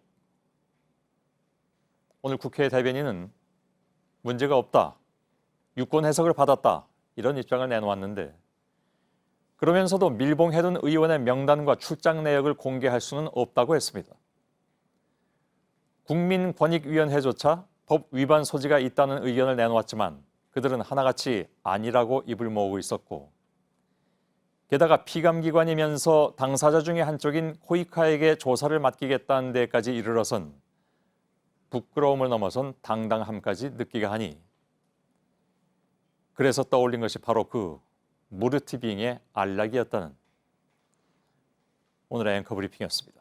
오늘 국회 대변인은 문제가 없다, 유권 해석을 받았다 이런 입장을 내놓았는데 그러면서도 밀봉해둔 의원의 명단과 출장 내역을 공개할 수는 없다고 했습니다. 국민권익위원회조차 법 위반 소지가 있다는 의견을 내놓았지만 그들은 하나같이 아니라고 입을 모으고 있었고 게다가 피감기관이면서 당사자 중에 한쪽인 코이카에게 조사를 맡기겠다는 데까지 이르러선 부끄러움을 넘어선 당당함까지 느끼게 하니 그래서 떠올린 것이 바로 그 무르티빙의 알약이었다는 오늘의 앵커 브리핑이었습니다.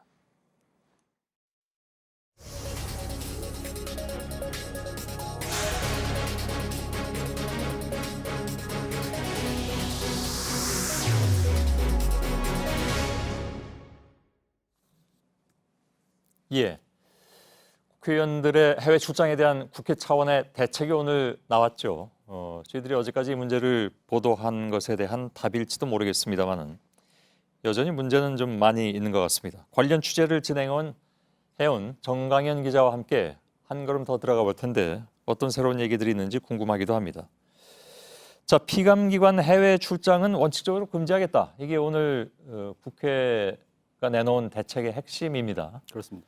예, 국회의원들의 해외 출장에 대한 국회 차원의 대책이 오늘 나왔죠. 저희들이 어제까지 이 문제를 보도한 것에 대한 답일지도 모르겠습니다만은 여전히 문제는 좀 많이 있는 것 같습니다. 관련 취재를 해온 정강현 기자와 함께 한 걸음 더 들어가 볼 텐데 어떤 새로운 얘기들이 있는지 궁금하기도 합니다. 자, 피감기관 해외 출장은 원칙적으로 금지하겠다. 이게 오늘 국회가 내놓은 대책의 핵심입니다. 그렇습니다.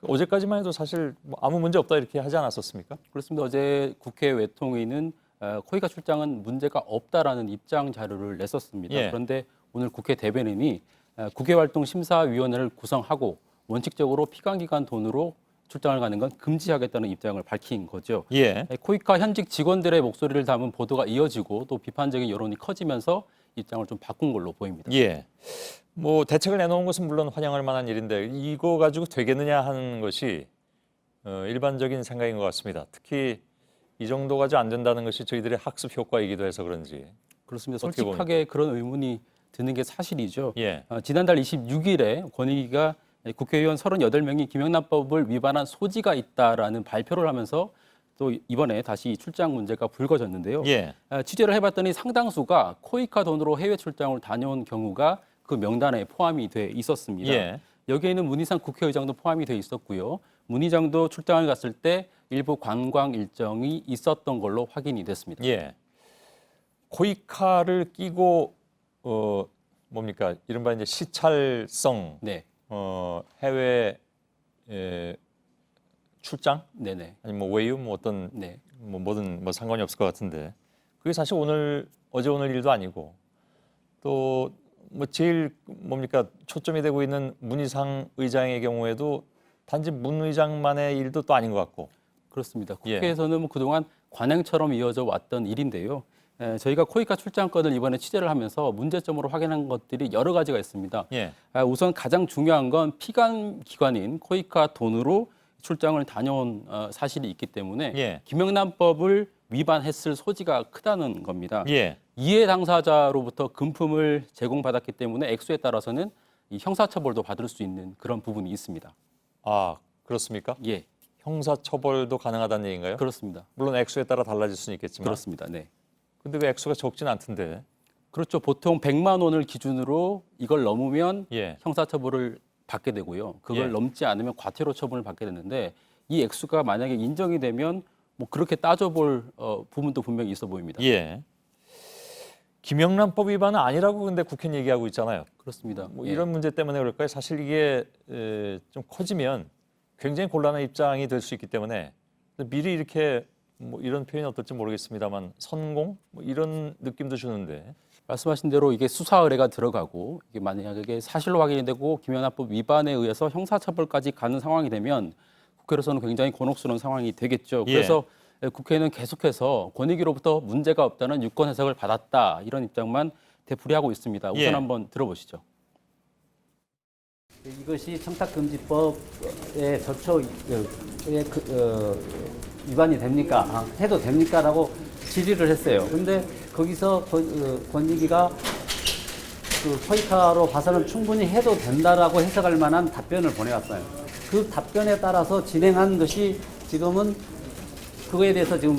어제까지만 해도 사실 뭐 아무 문제 없다 이렇게 하지 않았었습니까? 그렇습니다. 어제 국회 외통위는 코이카 출장은 문제가 없다라는 입장 자료를 냈었습니다. 예. 그런데 오늘 국회 대변인이 국회활동심사위원회를 구성하고 원칙적으로 피감기관 돈으로 출장을 가는 건 금지하겠다는 입장을 밝힌 거죠. 예. 코이카 현직 직원들의 목소리를 담은 보도가 이어지고 또 비판적인 여론이 커지면서 입장을 좀 바꾼 걸로 보입니다. 예. 뭐 대책을 내놓은 것은 물론 환영할 만한 일인데 이거 가지고 되겠느냐 하는 것이 일반적인 생각인 것 같습니다. 특히 이 정도 가지고 안 된다는 것이 저희들의 학습 효과이기도 해서 그런지. 그렇습니다. 솔직하게 그런 의문이 드는 게 사실이죠. 예. 지난달 26일에 권익위가 국회의원 38명이 김영란법을 위반한 소지가 있다라는 발표를 하면서 또 이번에 다시 출장 문제가 불거졌는데요. 예. 취재를 해봤더니 상당수가 코이카 돈으로 해외 출장을 다녀온 경우가 그 명단에 포함이 돼 있었습니다. 예. 여기에는 문희상 국회의장도 포함이 돼 있었고요. 문 의장도 출장을 갔을 때 일부 관광 일정이 있었던 걸로 확인이 됐습니다. 예. 코이카를 끼고 뭡니까? 이른바 이제 시찰성 네. 해외 출장? 네네. 아니 뭐 외유 뭐 어떤 네. 뭐 뭐든 뭐 상관이 없을 것 같은데 그게 사실 어제 오늘 일도 아니고 또 뭐 제일 뭡니까 초점이 되고 있는 문희상 의장의 경우에도 단지 문 의장만의 일도 또 아닌 것 같고. 그렇습니다. 국회에서는 뭐 그동안 관행처럼 이어져 왔던 일인데요. 저희가 코이카 출장권을 이번에 취재를 하면서 문제점으로 확인한 것들이 여러 가지가 있습니다. 예. 우선 가장 중요한 건 피감 기관인 코이카 돈으로 출장을 다녀온 사실이 있기 때문에 예. 김영란법을 위반했을 소지가 크다는 겁니다. 예. 이해 당사자로부터 금품을 제공받았기 때문에 액수에 따라서는 이 형사처벌도 받을 수 있는 그런 부분이 있습니다. 아, 그렇습니까? 예. 형사처벌도 가능하다는 얘기인가요? 그렇습니다. 물론 액수에 따라 달라질 수는 있겠지만. 그렇습니다. 네. 근데 그 액수가 적진 않던데. 그렇죠. 보통 100만 원을 기준으로 이걸 넘으면 예. 형사처벌을 받게 되고요. 그걸 예. 넘지 않으면 과태료 처분을 받게 되는데 이 액수가 만약에 인정이 되면 뭐 그렇게 따져볼 부분도 분명히 있어 보입니다. 예. 김영란법 위반은 아니라고 근데 국회는 얘기하고 있잖아요. 그렇습니다. 뭐 예. 이런 문제 때문에 그럴까요? 사실 이게 좀 커지면 굉장히 곤란한 입장이 될 수 있기 때문에 미리 이렇게 뭐 이런 표현이 어떨지 모르겠습니다만 선공 뭐 이런 느낌도 주는데 말씀하신 대로 이게 수사 의뢰가 들어가고 이게 만약에 사실로 확인이 되고 김영란법 위반에 의해서 형사처벌까지 가는 상황이 되면 국회로서는 굉장히 곤혹스러운 상황이 되겠죠. 예. 그래서 국회는 계속해서 권익위로부터 문제가 없다는 유권 해석을 받았다 이런 입장만 되풀이하고 있습니다. 우선 예. 한번 들어보시죠. 이것이 청탁금지법의 저촉에 위반이 됩니까? 해도 됩니까?라고 질의를 했어요. 그런데 거기서 권익위가 코이카로 봐서는 충분히 해도 된다라고 해석할 만한 답변을 보내왔어요. 그 답변에 따라서 진행한 것이 지금은 그거에 대해서 지금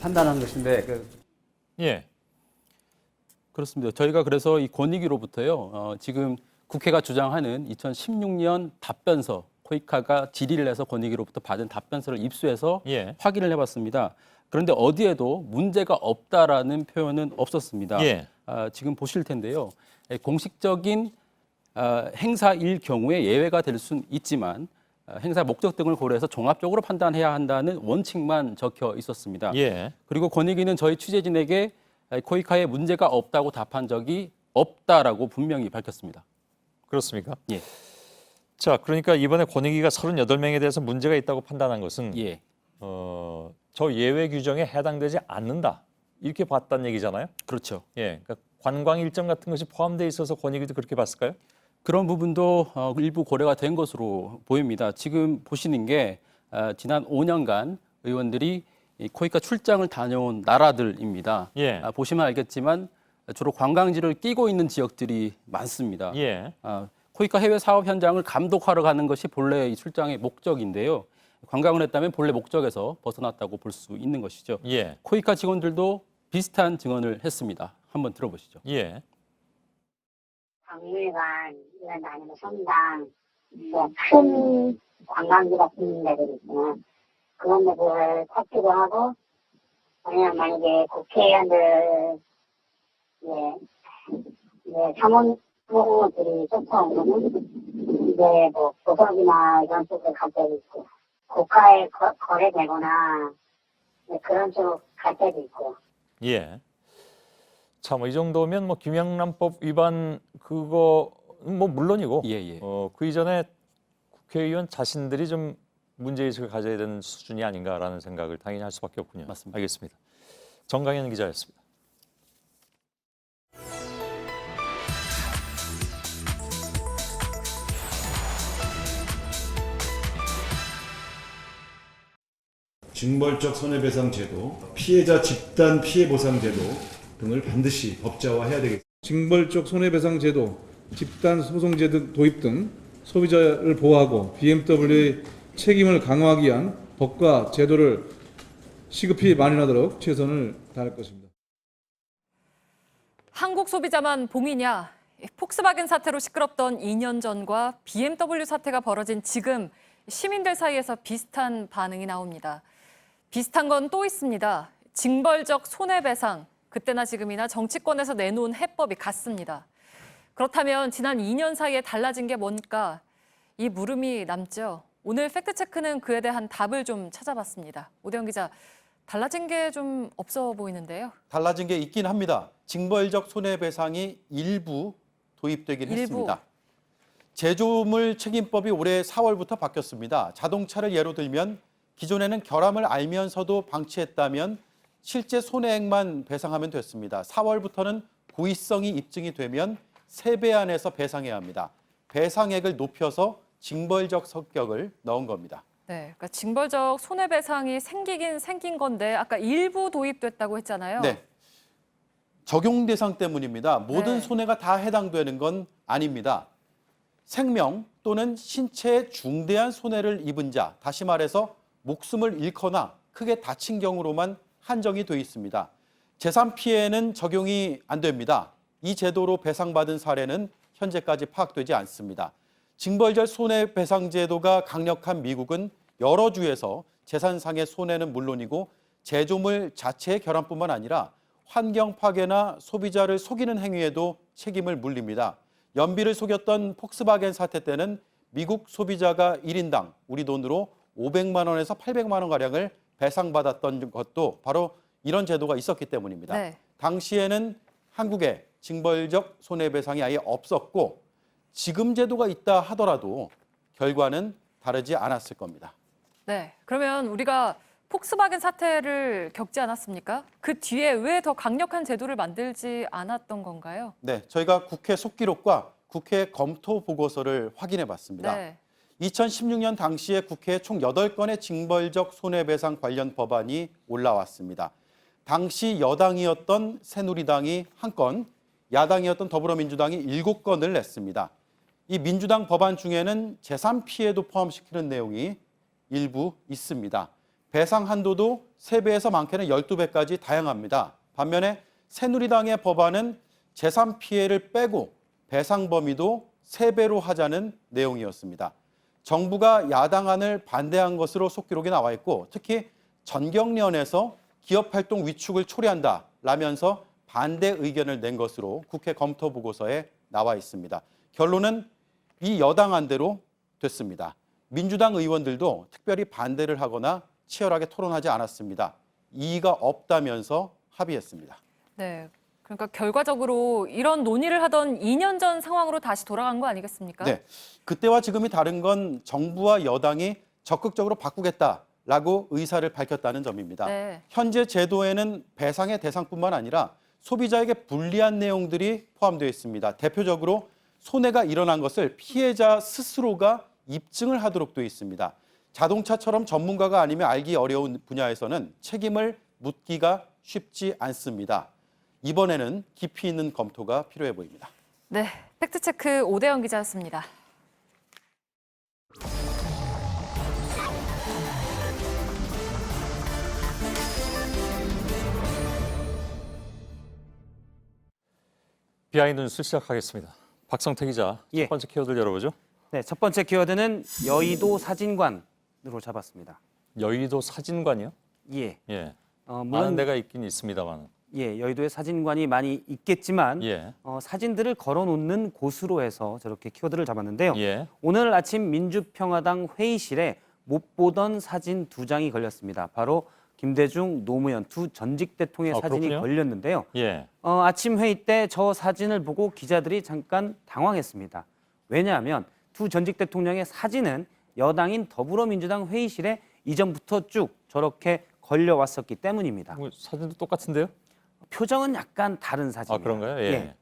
판단한 것인데. 예. 그렇습니다. 저희가 그래서 이 권익위로부터요, 지금 국회가 주장하는 2016년 답변서, 코이카가 질의를 해서 권익위로부터 받은 답변서를 입수해서 예. 확인을 해봤습니다. 그런데 어디에도 문제가 없다라는 표현은 없었습니다. 예. 지금 보실 텐데요. 공식적인 행사일 경우에 예외가 될 수는 있지만 행사 목적 등을 고려해서 종합적으로 판단해야 한다는 원칙만 적혀 있었습니다. 예. 그리고 권익위는 저희 취재진에게 코이카에 문제가 없다고 답한 적이 없다라고 분명히 밝혔습니다. 그렇습니까? 예. 자, 그러니까 이번에 권익위가 38명에 대해서 문제가 있다고 판단한 것은 예. 저 예외 규정에 해당되지 않는다. 이렇게 봤다는 얘기잖아요. 그렇죠. 예. 그러니까 관광 일정 같은 것이 포함되어 있어서 권익위도 그렇게 봤을까요? 그런 부분도 일부 고려가 된 것으로 보입니다. 지금 보시는 게 지난 5년간 의원들이 이 코이카 출장을 다녀온 나라들입니다. 예. 보시면 알겠지만 주로 관광지를 끼고 있는 지역들이 많습니다. 예. 코이카 해외 사업 현장을 감독하러 가는 것이 본래 이 출장의 목적인데요. 관광을 했다면 본래 목적에서 벗어났다고 볼 수 있는 것이죠. 예. 코이카 직원들도 비슷한 증언을 했습니다. 한번 들어보시죠. 예. 박물관, 이런 아니면 성당, 큰 관광지 같은 데들이 있으면 그런 데를 찾기도 하고, 아니면 만약에 국회의원들, 사무들이 쫓아오면은, 뭐, 보석이나 이런 쪽을 갈 때도 있고, 고가에 거래되거나, 그런 쪽 갈 때도 있고. 예. 자, 뭐 이 정도면 뭐 김영란법 위반 그거 뭐 물론이고, 그 이전에 국회의원 자신들이 좀 문제의식을 가져야 되는 수준이 아닌가라는 생각을 당연히 할 수밖에 없군요. 맞습니다. 알겠습니다. 정강현 기자였습니다. 징벌적 손해배상 제도, 피해자 집단 피해 보상 제도 등을 반드시 법제화해야 되겠습니다. 징벌적 손해배상 제도, 집단 소송제 등 도입 등 소비자를 보호하고 BMW의 책임을 강화하기 위한 법과 제도를 시급히 마련하도록 최선을 다할 것입니다. 한국 소비자만 봉이냐? 폭스바겐 사태로 시끄럽던 2년 전과 BMW 사태가 벌어진 지금 시민들 사이에서 비슷한 반응이 나옵니다. 비슷한 건 또 있습니다. 징벌적 손해배상. 그때나 지금이나 정치권에서 내놓은 해법이 같습니다. 그렇다면 지난 2년 사이에 달라진 게 뭔가? 이 물음이 남죠. 오늘 팩트체크는 그에 대한 답을 좀 찾아봤습니다. 오대영 기자, 달라진 게 좀 없어 보이는데요. 달라진 게 있긴 합니다. 징벌적 손해배상이 일부 도입되긴 했습니다. 제조물 책임법이 올해 4월부터 바뀌었습니다. 자동차를 예로 들면 기존에는 결함을 알면서도 방치했다면 실제 손해액만 배상하면 됐습니다. 4월부터는 고의성이 입증이 되면 3배 안에서 배상해야 합니다. 배상액을 높여서 징벌적 성격을 넣은 겁니다. 네, 그러니까 징벌적 손해배상이 생기긴 생긴 건데 아까 일부 도입됐다고 했잖아요. 네, 적용 대상 때문입니다. 모든 네. 손해가 다 해당되는 건 아닙니다. 생명 또는 신체에 중대한 손해를 입은 자, 다시 말해서 목숨을 잃거나 크게 다친 경우로만 한정이 돼 있습니다. 재산 피해는 적용이 안 됩니다. 이 제도로 배상받은 사례는 현재까지 파악되지 않습니다. 징벌적 손해배상 제도가 강력한 미국은 여러 주에서 재산상의 손해는 물론이고 제조물 자체의 결함뿐만 아니라 환경 파괴나 소비자를 속이는 행위에도 책임을 물립니다. 연비를 속였던 폭스바겐 사태 때는 미국 소비자가 1인당 우리 돈으로 500만 원에서 800만 원 가량을 배상받았던 것도 바로 이런 제도가 있었기 때문입니다. 네. 당시에는 한국에 징벌적 손해배상이 아예 없었고 지금 제도가 있다 하더라도 결과는 다르지 않았을 겁니다. 네. 그러면 우리가 폭스바겐 사태를 겪지 않았습니까? 그 뒤에 왜 더 강력한 제도를 만들지 않았던 건가요? 네, 저희가 국회 속기록과 국회 검토 보고서를 확인해 봤습니다. 네. 2016년 당시에 국회에 총 8건의 징벌적 손해배상 관련 법안이 올라왔습니다. 당시 여당이었던 새누리당이 1건, 야당이었던 더불어민주당이 7건을 냈습니다. 이 민주당 법안 중에는 재산 피해도 포함시키는 내용이 일부 있습니다. 배상 한도도 3배에서 많게는 12배까지 다양합니다. 반면에 새누리당의 법안은 재산 피해를 빼고 배상 범위도 3배로 하자는 내용이었습니다. 정부가 야당안을 반대한 것으로 속기록에 나와 있고 특히 전경련에서 기업활동 위축을 초래한다라면서 반대 의견을 낸 것으로 국회 검토 보고서에 나와 있습니다. 결론은 이 여당안대로 됐습니다. 민주당 의원들도 특별히 반대를 하거나 치열하게 토론하지 않았습니다. 이의가 없다면서 합의했습니다. 네. 그러니까 결과적으로 이런 논의를 하던 2년 전 상황으로 다시 돌아간 거 아니겠습니까? 네. 그때와 지금이 다른 건 정부와 여당이 적극적으로 바꾸겠다라고 의사를 밝혔다는 점입니다. 네. 현재 제도에는 배상의 대상뿐만 아니라 소비자에게 불리한 내용들이 포함되어 있습니다. 대표적으로 손해가 일어난 것을 피해자 스스로가 입증을 하도록 되어 있습니다. 자동차처럼 전문가가 아니면 알기 어려운 분야에서는 책임을 묻기가 쉽지 않습니다. 이번에는 깊이 있는 검토가 필요해 보입니다. 네, 팩트체크 오대영 기자였습니다. 비하인드 뉴스 시작하겠습니다. 박성태 기자, 첫 번째 키워드를 열어보죠. 네, 첫 번째 키워드는 여의도 사진관으로 잡았습니다. 여의도 사진관이요? 예. 예. 물론 많은 데가 있긴 있습니다만. 예, 여의도에 사진관이 많이 있겠지만 예. 사진들을 걸어놓는 곳으로 해서 저렇게 키워드를 잡았는데요. 예. 오늘 아침 민주평화당 회의실에 못 보던 사진 2장이 걸렸습니다. 바로 김대중, 노무현 두 전직 대통령의 사진이 그렇군요. 걸렸는데요. 예. 아침 회의 때 저 사진을 보고 기자들이 잠깐 당황했습니다. 왜냐하면 두 전직 대통령의 사진은 여당인 더불어민주당 회의실에 이전부터 쭉 저렇게 걸려왔었기 때문입니다. 사진도 똑같은데요? 표정은 약간 다른 사진입니다. 그런가요? 예.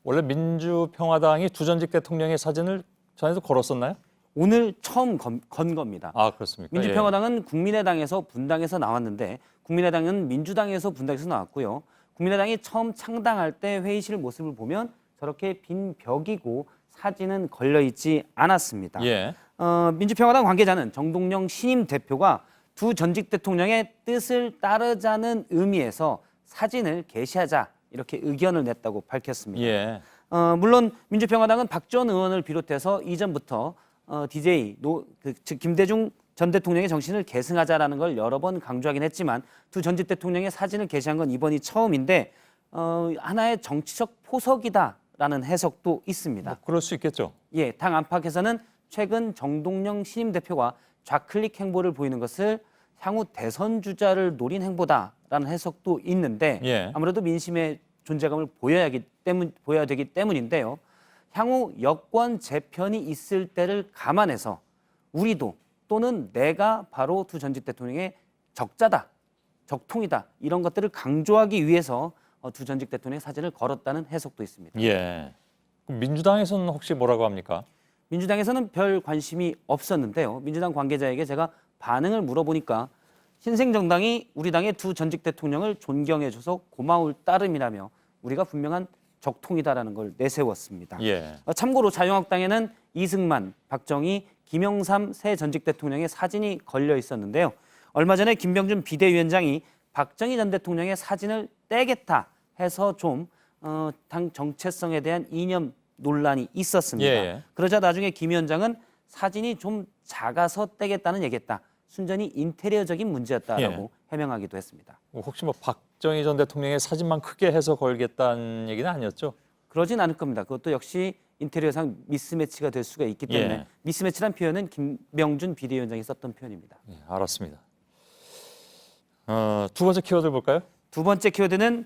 원래 민주평화당이 두 전직 대통령의 사진을 전에도 걸었었나요? 오늘 처음 건 겁니다. 그렇습니까? 민주평화당은 국민의당에서 분당해서 나왔는데 국민의당은 민주당에서 분당해서 나왔고요. 국민의당이 처음 창당할 때 회의실 모습을 보면 저렇게 빈 벽이고 사진은 걸려있지 않았습니다. 예. 민주평화당 관계자는 정동영 신임 대표가 두 전직 대통령의 뜻을 따르자는 의미에서 사진을 게시하자 이렇게 의견을 냈다고 밝혔습니다. 예. 물론 민주평화당은 박 전 의원을 비롯해서 이전부터 DJ 즉 김대중 전 대통령의 정신을 계승하자라는 걸 여러 번 강조하긴 했지만 두 전직 대통령의 사진을 게시한 건 이번이 처음인데 하나의 정치적 포석이다라는 해석도 있습니다. 그럴 수 있겠죠. 예, 당 안팎에서는 최근 정동영 신임 대표가 좌클릭 행보를 보이는 것을 향후 대선 주자를 노린 행보다라는 해석도 있는데 예. 아무래도 민심의 존재감을 보여야 되기 때문인데요. 향후 여권 재편이 있을 때를 감안해서 우리도 또는 내가 바로 두 전직 대통령의 적자다, 적통이다 이런 것들을 강조하기 위해서 두 전직 대통령의 사진을 걸었다는 해석도 있습니다. 예. 그럼 민주당에서는 혹시 뭐라고 합니까? 민주당에서는 별 관심이 없었는데요. 민주당 관계자에게 제가 반응을 물어보니까 신생정당이 우리 당의 두 전직 대통령을 존경해줘서 고마울 따름이라며 우리가 분명한 적통이다라는 걸 내세웠습니다. 예. 참고로 자유한국당에는 이승만, 박정희, 김영삼 세 전직 대통령의 사진이 걸려 있었는데요. 얼마 전에 김병준 비대위원장이 박정희 전 대통령의 사진을 떼겠다 해서 좀 당 정체성에 대한 이념 논란이 있었습니다. 예. 그러자 나중에 김 위원장은 사진이 좀 작아서 떼겠다는 얘기했다. 순전히 인테리어적인 문제였다라고 해명하기도 했습니다. 혹시 뭐 박 박정희 전 대통령의 사진만 크게 해서 걸겠다는 얘기는 아니었죠? 그러진 않을 겁니다. 그것도 역시 인테리어상 미스매치가 될 수가 있기 때문에 예. 미스매치란 표현은 김명준 비대위원장이 썼던 표현입니다. 예, 알았습니다. 두 번째 키워드 볼까요? 두 번째 키워드는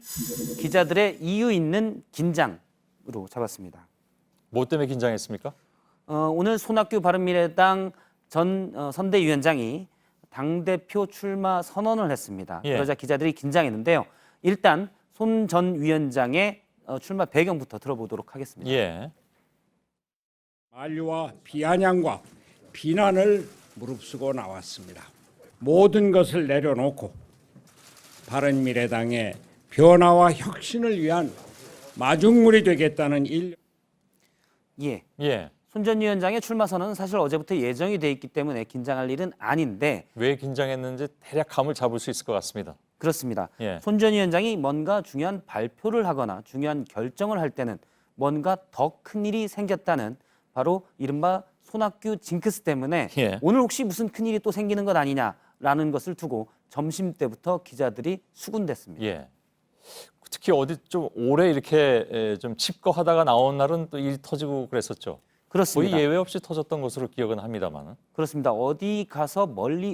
기자들의 이유 있는 긴장으로 잡았습니다. 뭐 때문에 긴장했습니까? 오늘 손학규 바른미래당 전 선대위원장이 당대표 출마 선언을 했습니다. 예. 그러자 기자들이 긴장했는데요. 일단 손 전 위원장의 출마 배경부터 들어보도록 하겠습니다. 예. 만류와 비아냥과 비난을 무릅쓰고 나왔습니다. 모든 것을 내려놓고 바른미래당의 변화와 혁신을 위한 마중물이 되겠다는 예. 예. 손 전 위원장의 출마 선언은 사실 어제부터 예정이 돼 있기 때문에 긴장할 일은 아닌데 왜 긴장했는지 대략 감을 잡을 수 있을 것 같습니다. 그렇습니다. 예. 손 전 위원장이 뭔가 중요한 발표를 하거나 중요한 결정을 할 때는 뭔가 더 큰 일이 생겼다는 바로 이른바 손학규 징크스 때문에 예. 오늘 혹시 무슨 큰일이 또 생기는 것 아니냐라는 것을 두고 점심때부터 기자들이 수군댔습니다. 예. 특히 어디 좀 오래 이렇게 좀 칩거하다가 나온 날은 또 일이 터지고 그랬었죠. 그렇습니다. 거의 예외 없이 터졌던 것으로 기억은 합니다만. 그렇습니다. 어디 가서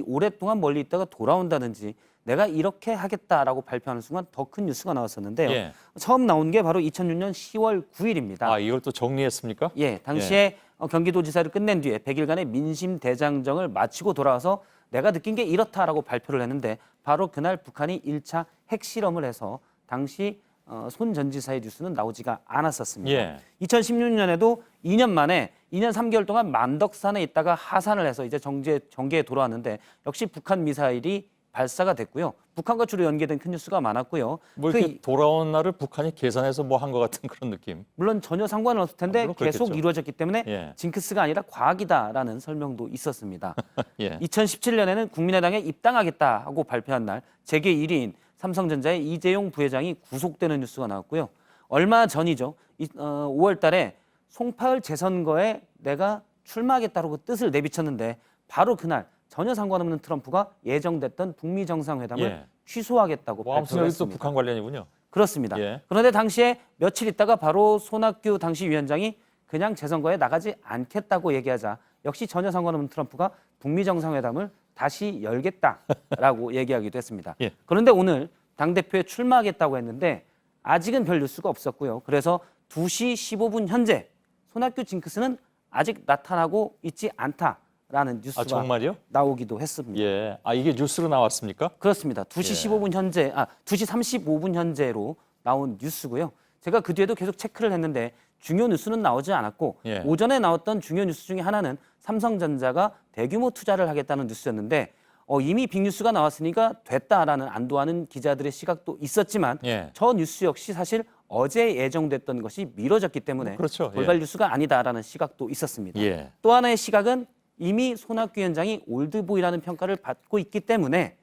오랫동안 멀리 있다가 돌아온다든지 내가 이렇게 하겠다라고 발표하는 순간 더 큰 뉴스가 나왔었는데요. 예. 처음 나온 게 바로 2006년 10월 9일입니다. 아, 이걸 또 정리했습니까? 예, 당시에 경기도지사를 끝낸 뒤에 100일간의 민심 대장정을 마치고 돌아와서 내가 느낀 게 이렇다라고 발표를 했는데 바로 그날 북한이 1차 핵실험을 해서 당시 손 전 지사의 뉴스는 나오지가 않았었습니다. 예. 2016년에도 2년 만에 2년 3개월 동안 만덕산에 있다가 하산을 해서 이제 정계에 돌아왔는데 역시 북한 미사일이 발사가 됐고요. 북한과 주로 연계된 큰 뉴스가 많았고요. 뭐 이렇게 돌아온 날을 북한이 계산해서 뭐 한 것 같은 그런 느낌. 물론 전혀 상관은 없을 텐데 물론 계속 그렇겠죠. 이루어졌기 때문에 예. 징크스가 아니라 과학이다라는 설명도 있었습니다. 예. 2017년에는 국민의당에 입당하겠다 하고 발표한 날 재계 1위인 삼성전자의 이재용 부회장이 구속되는 뉴스가 나왔고요. 얼마 전이죠. 5월 달에 송파을 재선거에 내가 출마하겠다고 뜻을 내비쳤는데 바로 그날 전혀 상관없는 트럼프가 예정됐던 북미 정상회담을 예. 취소하겠다고 뭐 아무튼 발표를 여기 또 했습니다. 북한 관련이군요. 그렇습니다. 예. 그런데 당시에 며칠 있다가 바로 손학규 당시 위원장이 그냥 재선거에 나가지 않겠다고 얘기하자 역시 전혀 상관없는 트럼프가 북미 정상회담을 다시 열겠다라고 얘기하기도 했습니다. 예. 그런데 오늘 당대표에 출마하겠다고 했는데 아직은 별 뉴스가 없었고요. 그래서 2시 15분 현재 손학규 징크스는 아직 나타나고 있지 않다라는 뉴스가 정말요? 나오기도 했습니다. 예. 아, 이게 뉴스로 나왔습니까? 그렇습니다. 2시 예. 15분 현재, 2시 35분 현재로 나온 뉴스고요. 제가 그 뒤에도 계속 체크를 했는데 중요 뉴스는 나오지 않았고 예. 오전에 나왔던 중요 뉴스 중에 하나는 삼성전자가 대규모 투자를 하겠다는 뉴스였는데 이미 빅뉴스가 나왔으니까 됐다라는 안도하는 기자들의 시각도 있었지만 예. 저 뉴스 역시 사실 어제 예정됐던 것이 미뤄졌기 때문에 그렇죠. 돌발 예. 뉴스가 아니다라는 시각도 있었습니다. 예. 또 하나의 시각은 이미 손학규 위원장이 올드보이라는 평가를 받고 있기 때문에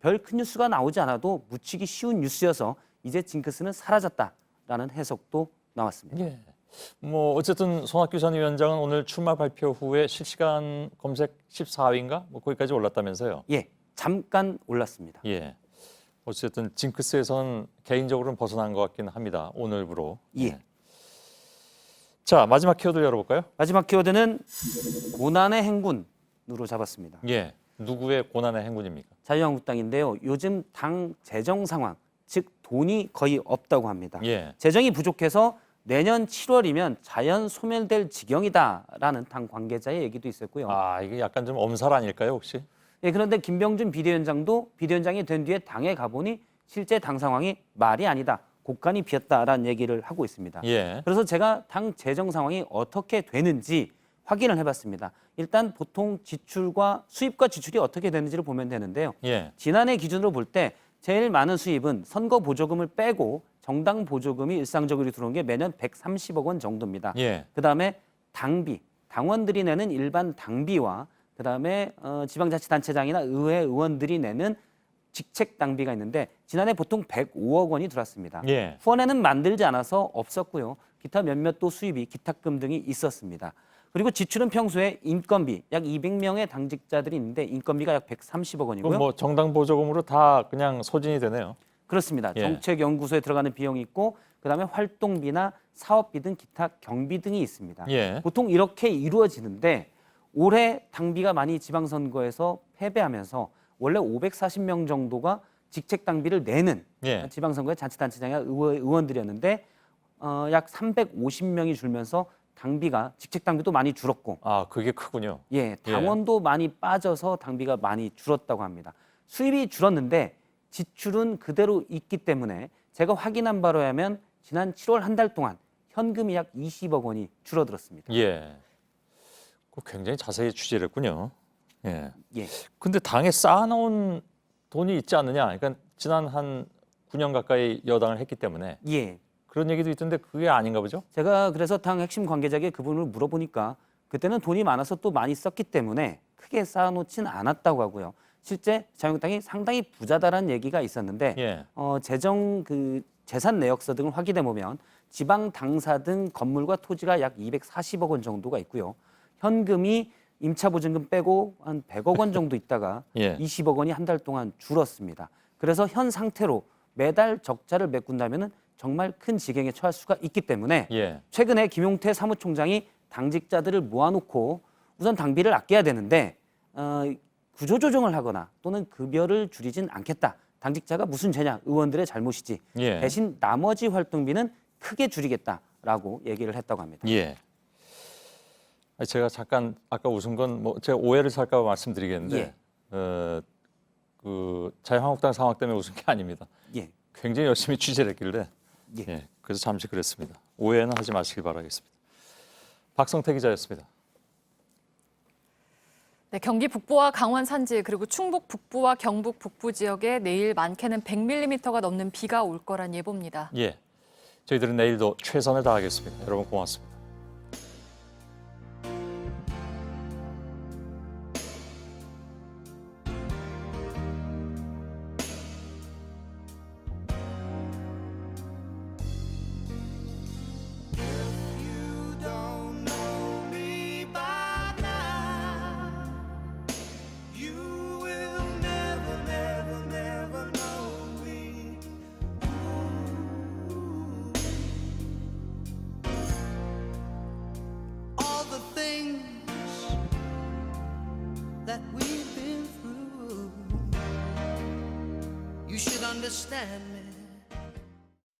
별 큰 뉴스가 나오지 않아도 묻히기 쉬운 뉴스여서 이제 징크스는 사라졌다라는 해석도 나왔습니다. 예. 뭐 어쨌든 손학규 전 위원장은 오늘 출마 발표 후에 실시간 검색 14위인가? 뭐 거기까지 올랐다면서요? 예, 잠깐 올랐습니다. 예. 어쨌든 징크스에서는 개인적으로는 벗어난 것 같기는 합니다. 오늘부로. 예. 자, 마지막 키워드 열어볼까요? 마지막 키워드는 고난의 행군으로 잡았습니다. 예. 누구의 고난의 행군입니까? 자유한국당인데요. 요즘 당 재정 상황, 즉 돈이 거의 없다고 합니다. 예. 재정이 부족해서 내년 7월이면 자연 소멸될 지경이다라는 당 관계자의 얘기도 있었고요. 아, 이게 약간 좀 엄살 아닐까요, 혹시? 예, 그런데 김병준 비대위원장도 비대위원장이 된 뒤에 당에 가보니 실제 당 상황이 말이 아니다. 곡간이 비었다라는 얘기를 하고 있습니다. 예. 그래서 제가 당 재정 상황이 어떻게 되는지 확인을 해봤습니다. 일단 보통 지출과 수입과 지출이 어떻게 되는지를 보면 되는데요. 예. 지난해 기준으로 볼 때 제일 많은 수입은 선거 보조금을 빼고 정당 보조금이 일상적으로 들어온 게 매년 130억 원 정도입니다. 예. 그다음에 당비, 당원들이 내는 일반 당비와 그다음에 지방자치단체장이나 의회 의원들이 내는 직책 당비가 있는데 지난해 보통 105억 원이 들어왔습니다. 예. 후원에는 만들지 않아서 없었고요. 기타 몇몇 또 수입이 기탁금 등이 있었습니다. 그리고 지출은 평소에 인건비 약 200명의 당직자들이 있는데 인건비가 약 130억 원이고요. 그럼 뭐 정당 보조금으로 다 그냥 소진이 되네요. 그렇습니다. 예. 정책연구소에 들어가는 비용이 있고 그다음에 활동비나 사업비 등 기타 경비 등이 있습니다. 예. 보통 이렇게 이루어지는데 올해 당비가 많이 지방선거에서 패배하면서 원래 540명 정도가 직책 당비를 내는 예. 지방선거의 자치단체장의 의원들이었는데 약 350명이 줄면서 당비가 직책 당비도 많이 줄었고 아, 그게 크군요. 예, 당원도 많이 빠져서 당비가 많이 줄었다고 합니다. 수입이 줄었는데 지출은 그대로 있기 때문에 제가 확인한 바로 하면 지난 7월 한 달 동안 현금이 약 20억 원이 줄어들었습니다. 예. 굉장히 자세히 취재를 했군요. 예. 예. 근데 당에 쌓아놓은 돈이 있지 않느냐? 그러니까 지난 한 9년 가까이 여당을 했기 때문에 예. 그런 얘기도 있던데 그게 아닌가 보죠? 제가 그래서 당 핵심 관계자에게 그분을 물어보니까 그때는 돈이 많아서 또 많이 썼기 때문에 크게 쌓아놓진 않았다고 하고요. 실제 자유한국당이 상당히 부자다라는 얘기가 있었는데 예. 재산 내역서 등을 확인해 보면 지방 당사 등 건물과 토지가 약 240억 원 정도가 있고요. 현금이 임차 보증금 빼고 한 100억 원 정도 있다가 예. 20억 원이 한 달 동안 줄었습니다. 그래서 현 상태로 매달 적자를 메꾼다면은 정말 큰 지경에 처할 수가 있기 때문에 예. 최근에 김용태 사무총장이 당직자들을 모아놓고 우선 당비를 아껴야 되는데 구조조정을 하거나 또는 급여를 줄이진 않겠다. 당직자가 무슨 죄냐? 의원들의 잘못이지. 예. 대신 나머지 활동비는 크게 줄이겠다라고 얘기를 했다고 합니다. 예. 제가 잠깐 아까 웃은 건 뭐 제가 오해를 살까 봐 말씀드리겠는데 그 자유한국당 상황 때문에 웃은 게 아닙니다. 예. 굉장히 열심히 취재를 했길래 예. 그래서 잠시 그랬습니다. 오해는 하지 마시길 바라겠습니다. 박성태 기자였습니다. 네, 경기 북부와 강원 산지 그리고 충북 북부와 경북 북부 지역에 내일 많게는 100mm가 넘는 비가 올 거란 예보입니다. 예, 저희들은 내일도 최선을 다하겠습니다. 여러분 고맙습니다. That we've been through, you should understand me.